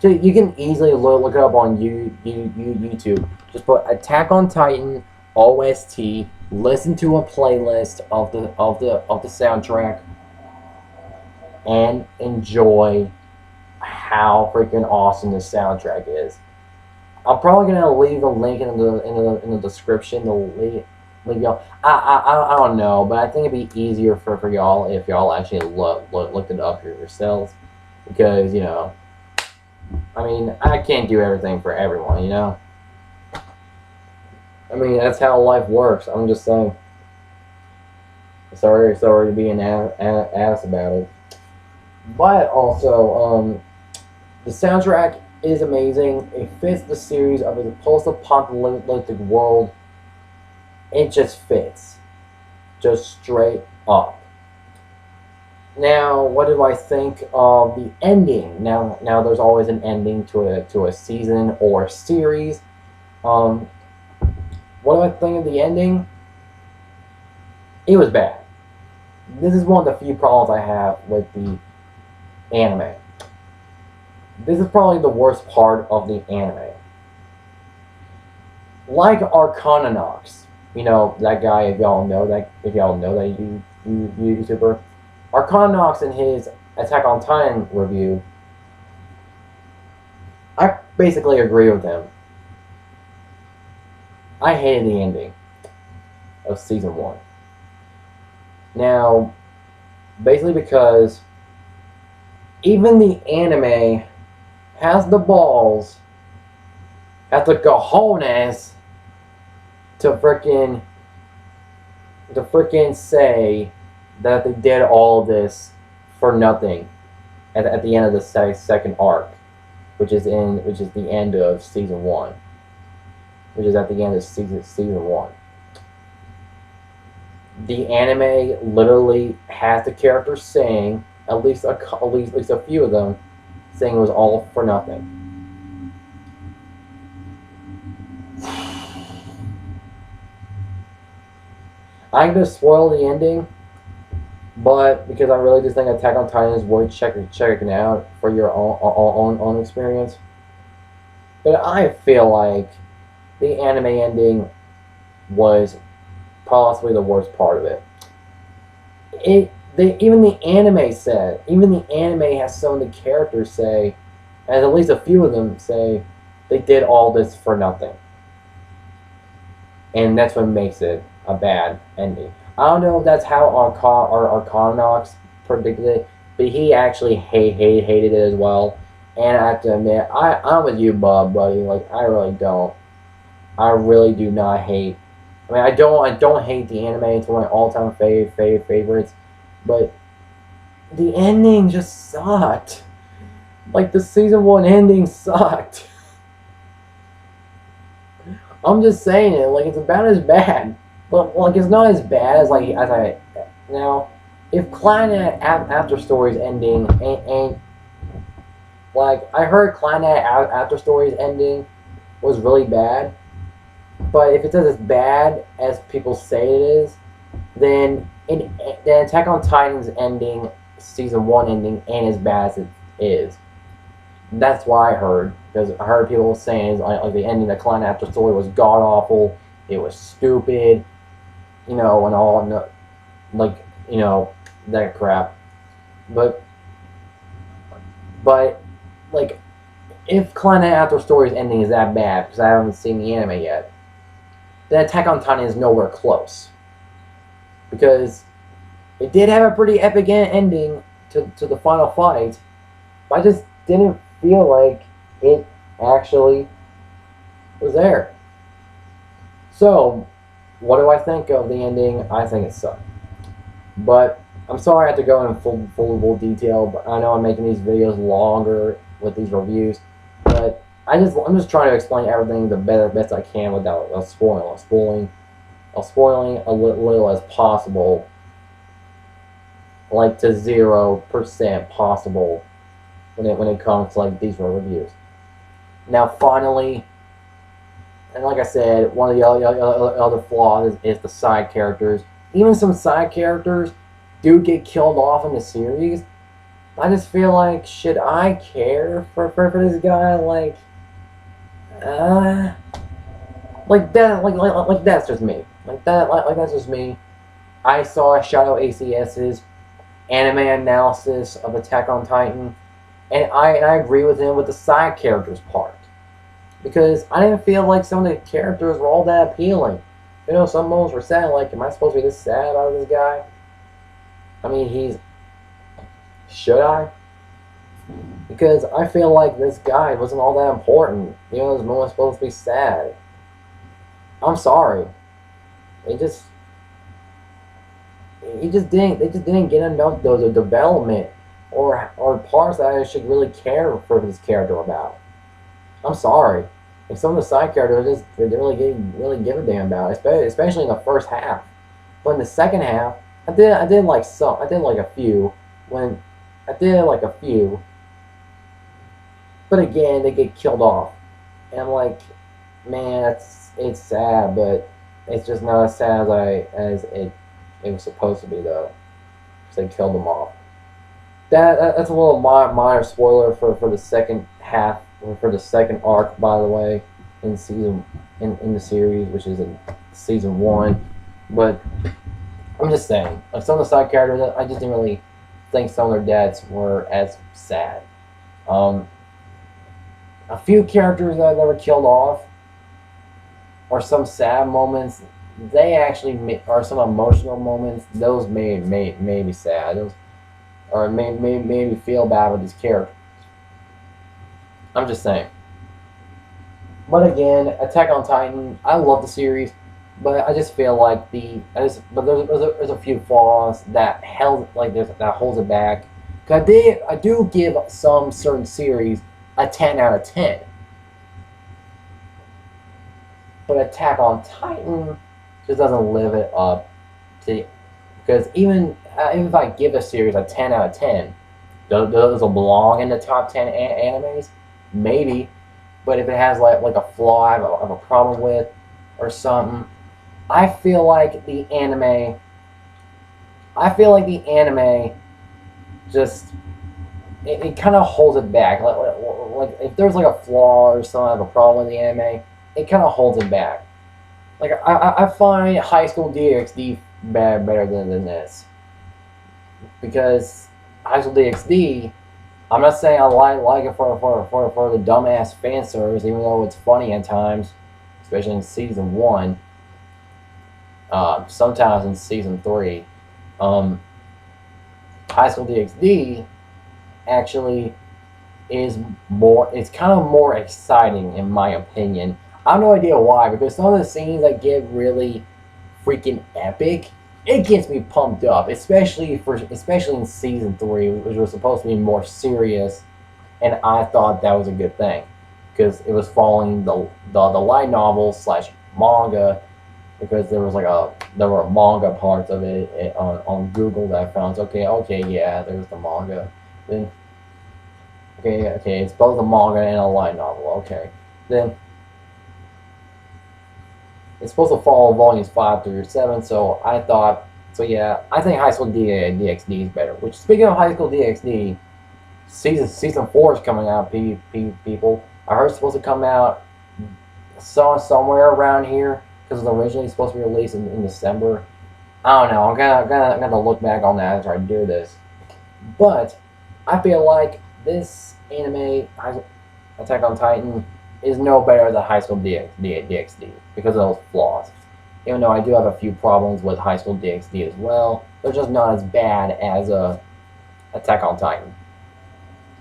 you can easily look it up on YouTube. Just put Attack on Titan OST. Listen to a playlist of the soundtrack, and enjoy how freaking awesome this soundtrack is. I'm probably gonna leave a link in the description. Leave y'all. I don't know, but I think it'd be easier for y'all if y'all actually looked it up yourselves, because I mean, I can't do everything for everyone, I mean, that's how life works. I'm just saying. Sorry to be an ass about it. But also, the soundtrack is amazing. It fits the series of a post-apocalyptic world. It just fits. Just straight up. Now, what do I think of the ending? Now there's always an ending to a season or a series. What do I think of the ending? It was bad. This is one of the few problems I have with the anime. This is probably the worst part of the anime. Like Arcananox, you know that guy. If y'all know that YouTuber, Arcananox in his Attack on Titan review, I basically agree with him. I hated the ending of season 1. Now, basically because even the anime has the balls, has the cojones to frickin' say that they did all of this for nothing at the end of the second arc, which is the end of season 1, which is at the end of season 1. The anime literally has the characters saying, at least a few of them, saying it was all for nothing. I'm gonna spoil the ending, but because I really just think Attack on Titan is worth checking out for your own experience. But I feel like the anime ending was possibly the worst part of it. Even the anime has some of the characters say, and at least a few of them say, they did all this for nothing. And that's what makes it a bad ending. I don't know if that's how Arcananox predicted it, but he actually hated it as well. And I have to admit, I'm with you, Bob, buddy. Like, I really don't. I really do not hate. I mean, I don't hate the anime. It's one of my all-time favorites. But the ending just sucked. Like, the season 1 ending sucked. I'm just saying it. Like, it's about as bad. But, like, it's not as bad as I... Now, if Clannad After Stories ending ain't... Like, I heard Clannad After Stories ending was really bad. But if it's as bad as people say it is, then the Attack on Titan's ending, season 1 ending, ain't as bad as it is. That's why I heard, because I heard people saying like the ending of Clannad After Story was god awful, it was stupid, you know, and all, like, you know, that crap. But like, if Clannad After Story's ending is that bad, because I haven't seen the anime yet, then Attack on Titan is nowhere close. Because it did have a pretty epic ending to the final fight, but I just didn't feel like it actually was there. So, what do I think of the ending? I think it sucked. But I'm sorry I have to go in full detail, but I know I'm making these videos longer with these reviews, but I'm just trying to explain everything the best I can without spoiling a little as possible, like to 0% possible when it comes to like these reviews. Now finally, and like I said, one of the other flaws is the side characters. Even some side characters do get killed off in the series. I just feel like, should I care for this guy? Like that, like that's just me. Like that's just me. I saw Shadow ACS's anime analysis of Attack on Titan, and I agree with him with the side characters part, because I didn't feel like some of the characters were all that appealing. You know, some moments were sad. Like, am I supposed to be this sad about this guy? I mean, should I? Because I feel like this guy wasn't all that important. You know, this moment's supposed to be sad. I'm sorry. They just didn't get enough of development or parts that I should really care for this character about. I'm sorry. Like some of the side characters, they really give a damn about, especially in the first half. But in the second half, I did like some, I did like a few. When I did like a few, but again, they get killed off, and I'm like, man, it's sad, but it's just not as sad as it was supposed to be though. 'Cause they killed them off. That's a little minor spoiler for the second half, for the second arc, by the way, in in the series, which is in season one. But I'm just saying, like some of the side characters, I just didn't really think some of their deaths were as sad. Um, a few characters that were killed off, or some sad moments, they actually are some emotional moments. Those made me sad. Those or made me feel bad with these characters. I'm just saying. But again, Attack on Titan, I love the series, but I just feel like but there's a few flaws that that holds it back. Cause I do give some certain series a 10 out of 10, but Attack on Titan just doesn't live it up to. Because even if I give a series a 10 out of 10, does it belong in the top 10 animes? Maybe. But if it has like a flaw I have a problem with or something, I feel like the anime just it kind of holds it back. Like if there's like a flaw or something I have a problem with the anime, it kind of holds it back. Like I find High School DxD better than this, because High School DxD, I'm not saying I like it for the dumbass fan service, even though it's funny at times, especially in season one. Sometimes in season three, High School DxD actually is more. It's kind of more exciting in my opinion. I have no idea why, because some of the scenes that get really freaking epic, it gets me pumped up, especially in season three, which was supposed to be more serious, and I thought that was a good thing because it was following the light novel / manga, because there were manga parts of it on Google that I found. So, okay, yeah, there's the manga. Then okay, it's both a manga and a light novel. Okay, then. It's supposed to follow volumes 5 through 7, so I think High School DxD is better. Which, speaking of High School DxD, season 4 is coming out, people. I heard it's supposed to come out somewhere around here, because it was originally supposed to be released in December. I don't know, I'm gonna look back on that after I do this. But, I feel like this anime, Attack on Titan, is no better than High School DxD because of those flaws. Even though I do have a few problems with High School DxD as well, they're just not as bad as Attack on Titan.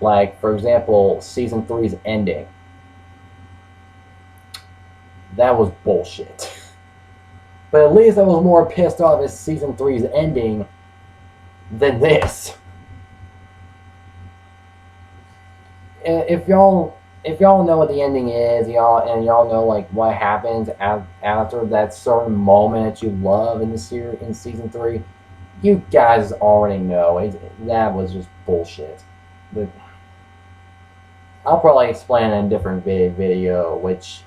Like, for example, season 3's ending. That was bullshit. But at least I was more pissed off at season 3's ending than this. If y'all know what the ending is, y'all know like what happens after that certain moment that you love in the series in season 3, you guys already know that was just bullshit. But I'll probably explain in a different video, which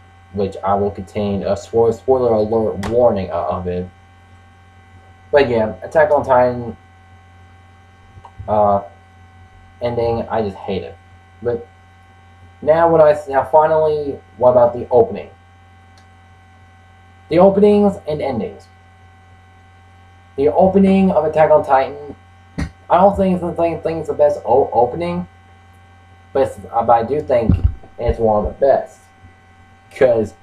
I will contain a spoiler alert warning of it. But yeah, Attack on Titan ending, I just hate it. But finally, what about the opening? The openings and endings. The opening of Attack on Titan, I don't think it's the best opening, but I do think it's one of the best. Because,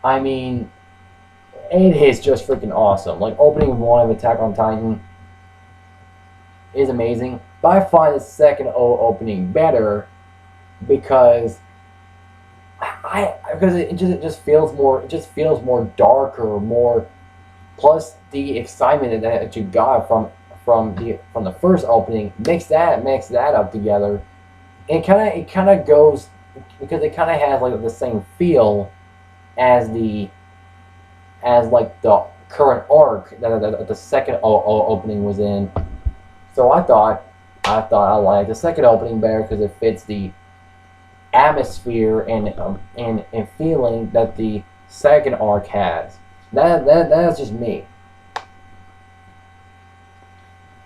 I mean, it is just freaking awesome. Like, opening one of Attack on Titan is amazing, but I find the second opening better, because it just feels more darker, more, plus the excitement that you got from the first opening, mix that up together. It kind of goes because it kind of has like the same feel as like the current arc that the second opening was in. So I liked the second opening better because it fits the atmosphere and feeling that the second arc has. That's just me.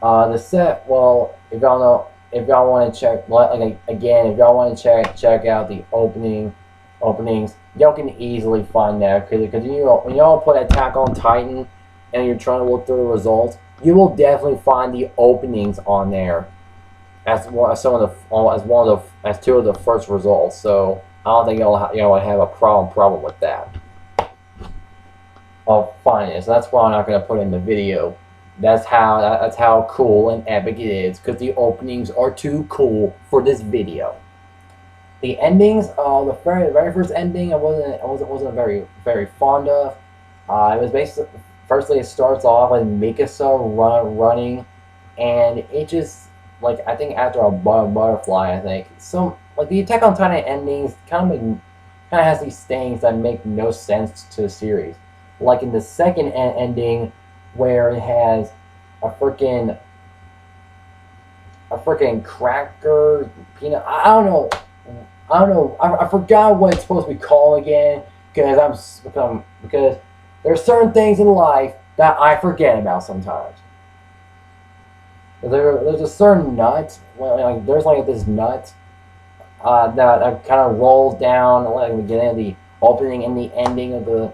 The set, well, if y'all know, if y'all want to check, like again, if y'all want to check out the openings, y'all can easily find that because when y'all put Attack on Titan and you're trying to look through the results, you will definitely find the openings on there as two of the first results. So I don't think y'all would have a problem with that. I'll find it. So that's why I'm not gonna put it in the video. That's how cool and epic it is because the openings are too cool for this video. The endings, the very first ending, I wasn't very fond of. It was basically, firstly, it starts off with Mikasa running, and it just, like, I think after a butterfly, I think like the Attack on Titan endings kind of has these things that make no sense to the series. Like in the second ending, where it has a freaking cracker peanut. I don't know. I forgot what it's supposed to be called again because there's certain things in life that I forget about sometimes. There's a certain nut. Like there's like this nut that kind of rolls down like the beginning of the opening and the ending of the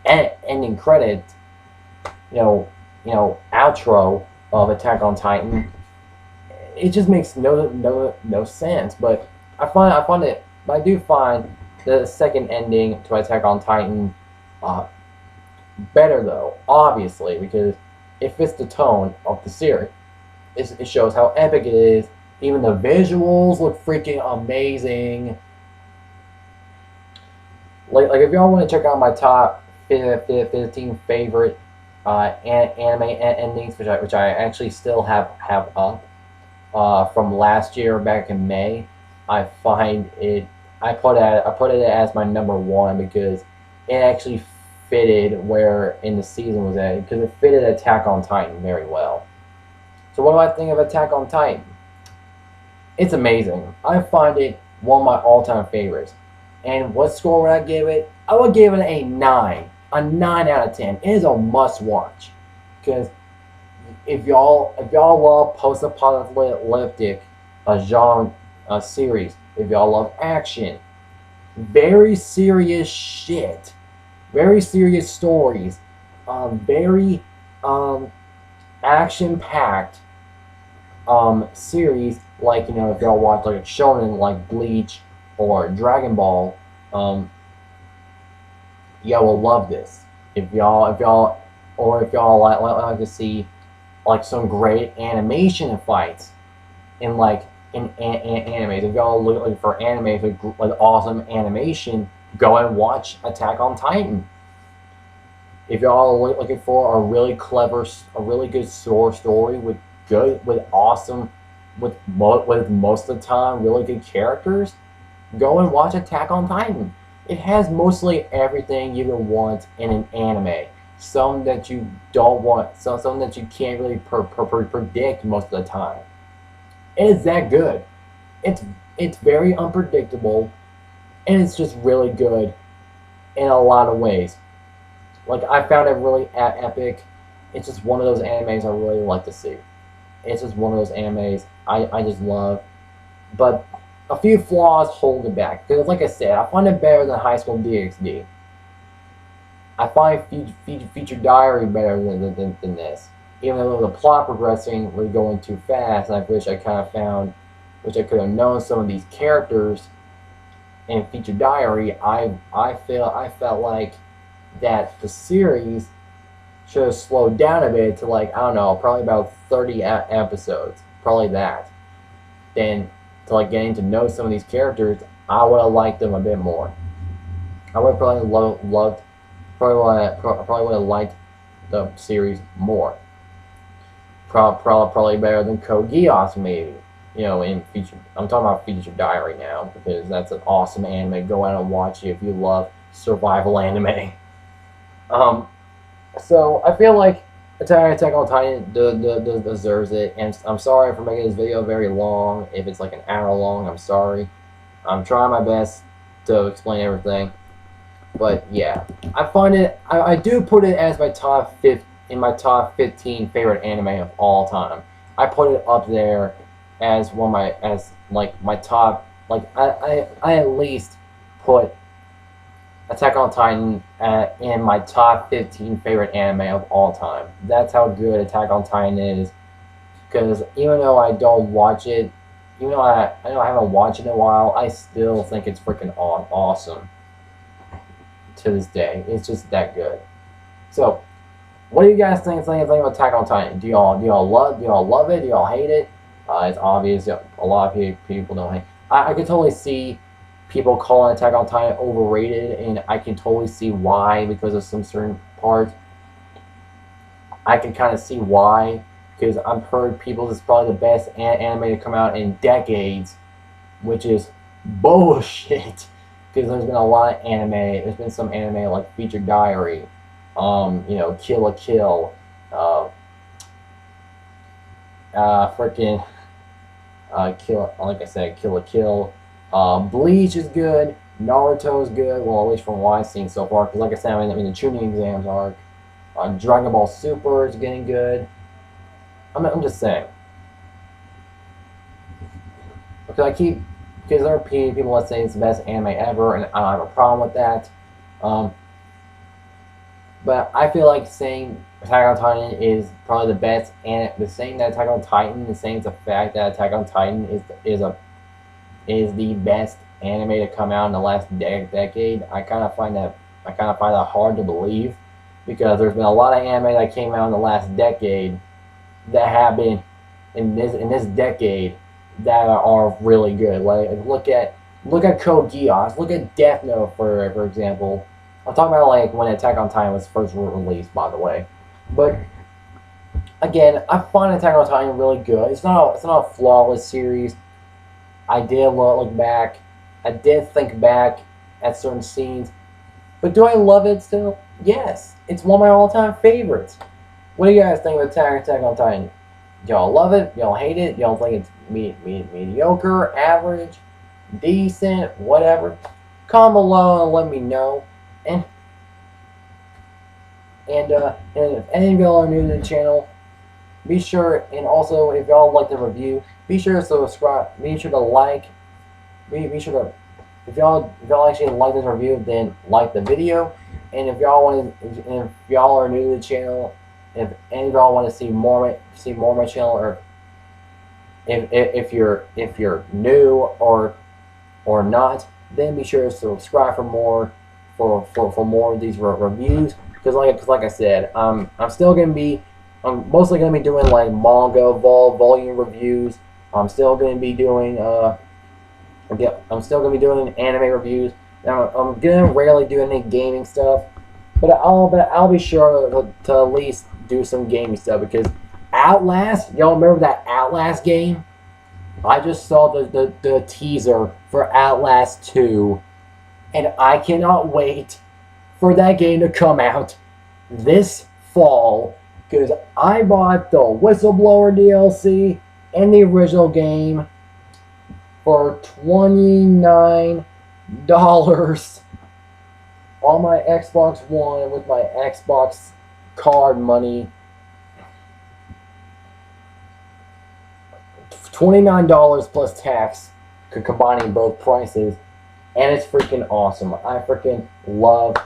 ending credit. Outro of Attack on Titan. It just makes no sense. But I do find the second ending to Attack on Titan better though, obviously, because it fits the tone of the series. It shows how epic it is. Even the visuals look freaking amazing. Like if y'all want to check out my top 15 favorite anime endings, which I actually still have up from last year back in May, I find it. I put it as my number one because it actually fitted where in the season was at, because it fitted Attack on Titan very well. So what do I think of Attack on Titan? It's amazing. I find it one of my all-time favorites. And what score would I give it? I would give it a 9. A 9 out of 10. It is a must-watch. Because if y'all love post-apocalyptic genre series, if y'all love action, very serious shit, very serious stories, very action-packed series, like, if y'all watch like a shonen like Bleach or Dragon Ball, y'all will love this. If y'all like to see like some great animation fights in animes, if y'all looking for anime with awesome animation, go and watch Attack on Titan. If y'all are looking for a really good story with most of the time really good characters, go and watch Attack on Titan. It has mostly everything you would want in an anime. Some that you don't want, some that you can't really predict most of the time. It is that good. It's very unpredictable, and it's just really good in a lot of ways. Like, I found it really epic. It's just one of those animes I really like to see. It's just one of those animes I just love. But a few flaws hold it back. Because, like I said, I find it better than High School DxD. I find Feature Diary better than this. Even though the plot progressing was going too fast, and I wish I could have known some of these characters in Feature Diary. I felt like that the series should have slowed down a bit to, like, I don't know, probably about 30 episodes, probably that. Then to like getting to know some of these characters, I would have liked them a bit more. I would have probably would have liked the series more. Probably better than Code Geass, maybe. you know, in feature. I'm talking about Feature Diary now because that's an awesome anime. Go out and watch it if you love survival anime. So I feel like Attack on Titan deserves it, and I'm sorry for making this video very long. If it's like an hour long, I'm sorry. I'm trying my best to explain everything, but yeah, I find it. I do put it as my top 15 favorite anime of all time. I put it up there as my top. Like I at least put Attack on Titan in my top 15 favorite anime of all time. That's how good Attack on Titan is. Because even though I don't watch it, even though I know I haven't watched it in a while, I still think it's freaking awesome. To this day, it's just that good. So, what do you guys think of Attack on Titan? Do y'all love it? Do y'all hate it? It's obvious. A lot of people don't hate. I can totally see people calling Attack on Titan overrated, and I can totally see why because of some certain parts. I can kind of see why, because I've heard people this is probably the best anime to come out in decades, which is bullshit. Because there's been a lot of anime. There's been some anime like Feature Diary, you know, Kill la Kill, freaking Kill. Like I said, Kill la Kill. Bleach is good. Naruto is good. Well, at least from what I've seen so far. Because like I said, I'm in the Chunin exams arc. Dragon Ball Super is getting good. I'm just saying. Because there are people that say it's the best anime ever, and I don't have a problem with that. But I feel like saying Attack on Titan is probably the best, and saying that Attack on Titan is saying it's a fact that Attack on Titan is the best anime to come out in the last decade. I kind of find that hard to believe, because there's been a lot of anime that came out in the last decade that have been in this decade that are really good. Like look at Code Geass, look at Death Note for example. I'm talking about like when Attack on Titan was first released, by the way. But again, I find Attack on Titan really good. It's not a flawless series. I did look back. I did think back at certain scenes. But do I love it still? Yes. It's one of my all-time favorites. What do you guys think of Attack on Titan? Y'all love it? Y'all hate it? Y'all think it's mediocre, average, decent, whatever? Comment below and let me know. And if any of y'all are new to the channel, be sure, and also if y'all like the review, be sure to subscribe. Be sure to like. Be sure to, if y'all actually like this review, then like the video. And if y'all are new to the channel, if any of y'all want to see more of my channel, or if you're new or not, then be sure to subscribe for more more of these reviews. Because like I said, I'm mostly gonna be doing like manga volume reviews. I'm still gonna be doing anime reviews. Now I'm gonna rarely do any gaming stuff, but I'll be sure to at least do some gaming stuff, because Outlast, y'all remember that Outlast game? I just saw the teaser for Outlast 2, and I cannot wait for that game to come out this fall, because I bought the Whistleblower DLC and the original game for $29 on my Xbox One with my Xbox card money. $29 plus tax, combining both prices, and it's freaking awesome. I freaking love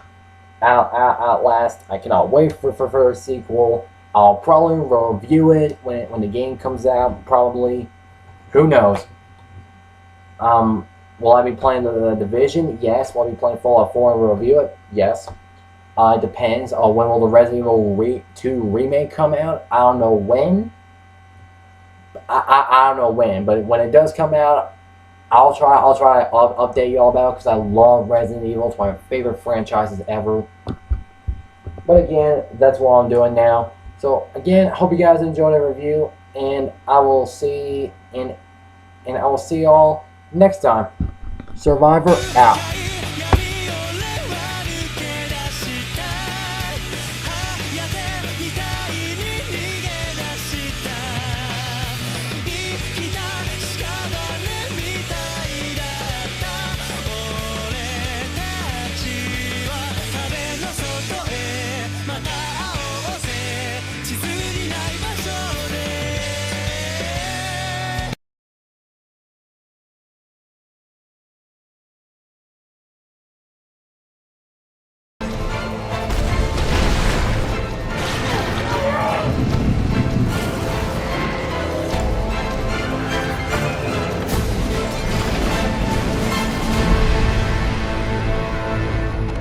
Outlast. I cannot wait for a sequel. I'll probably review it when the game comes out. Probably, who knows? Will I be playing the Division? Yes. Will I be playing Fallout 4 and review it? Yes. It depends. When will the Resident Evil 2 remake come out? I don't know when. I don't know when, but when it does come out, I'll try to update you all about it, because I love Resident Evil. It's one of my favorite franchises ever. But again, that's what I'm doing now. So again, I hope you guys enjoyed the review, and I will see in and I will see y'all next time. Survivor out.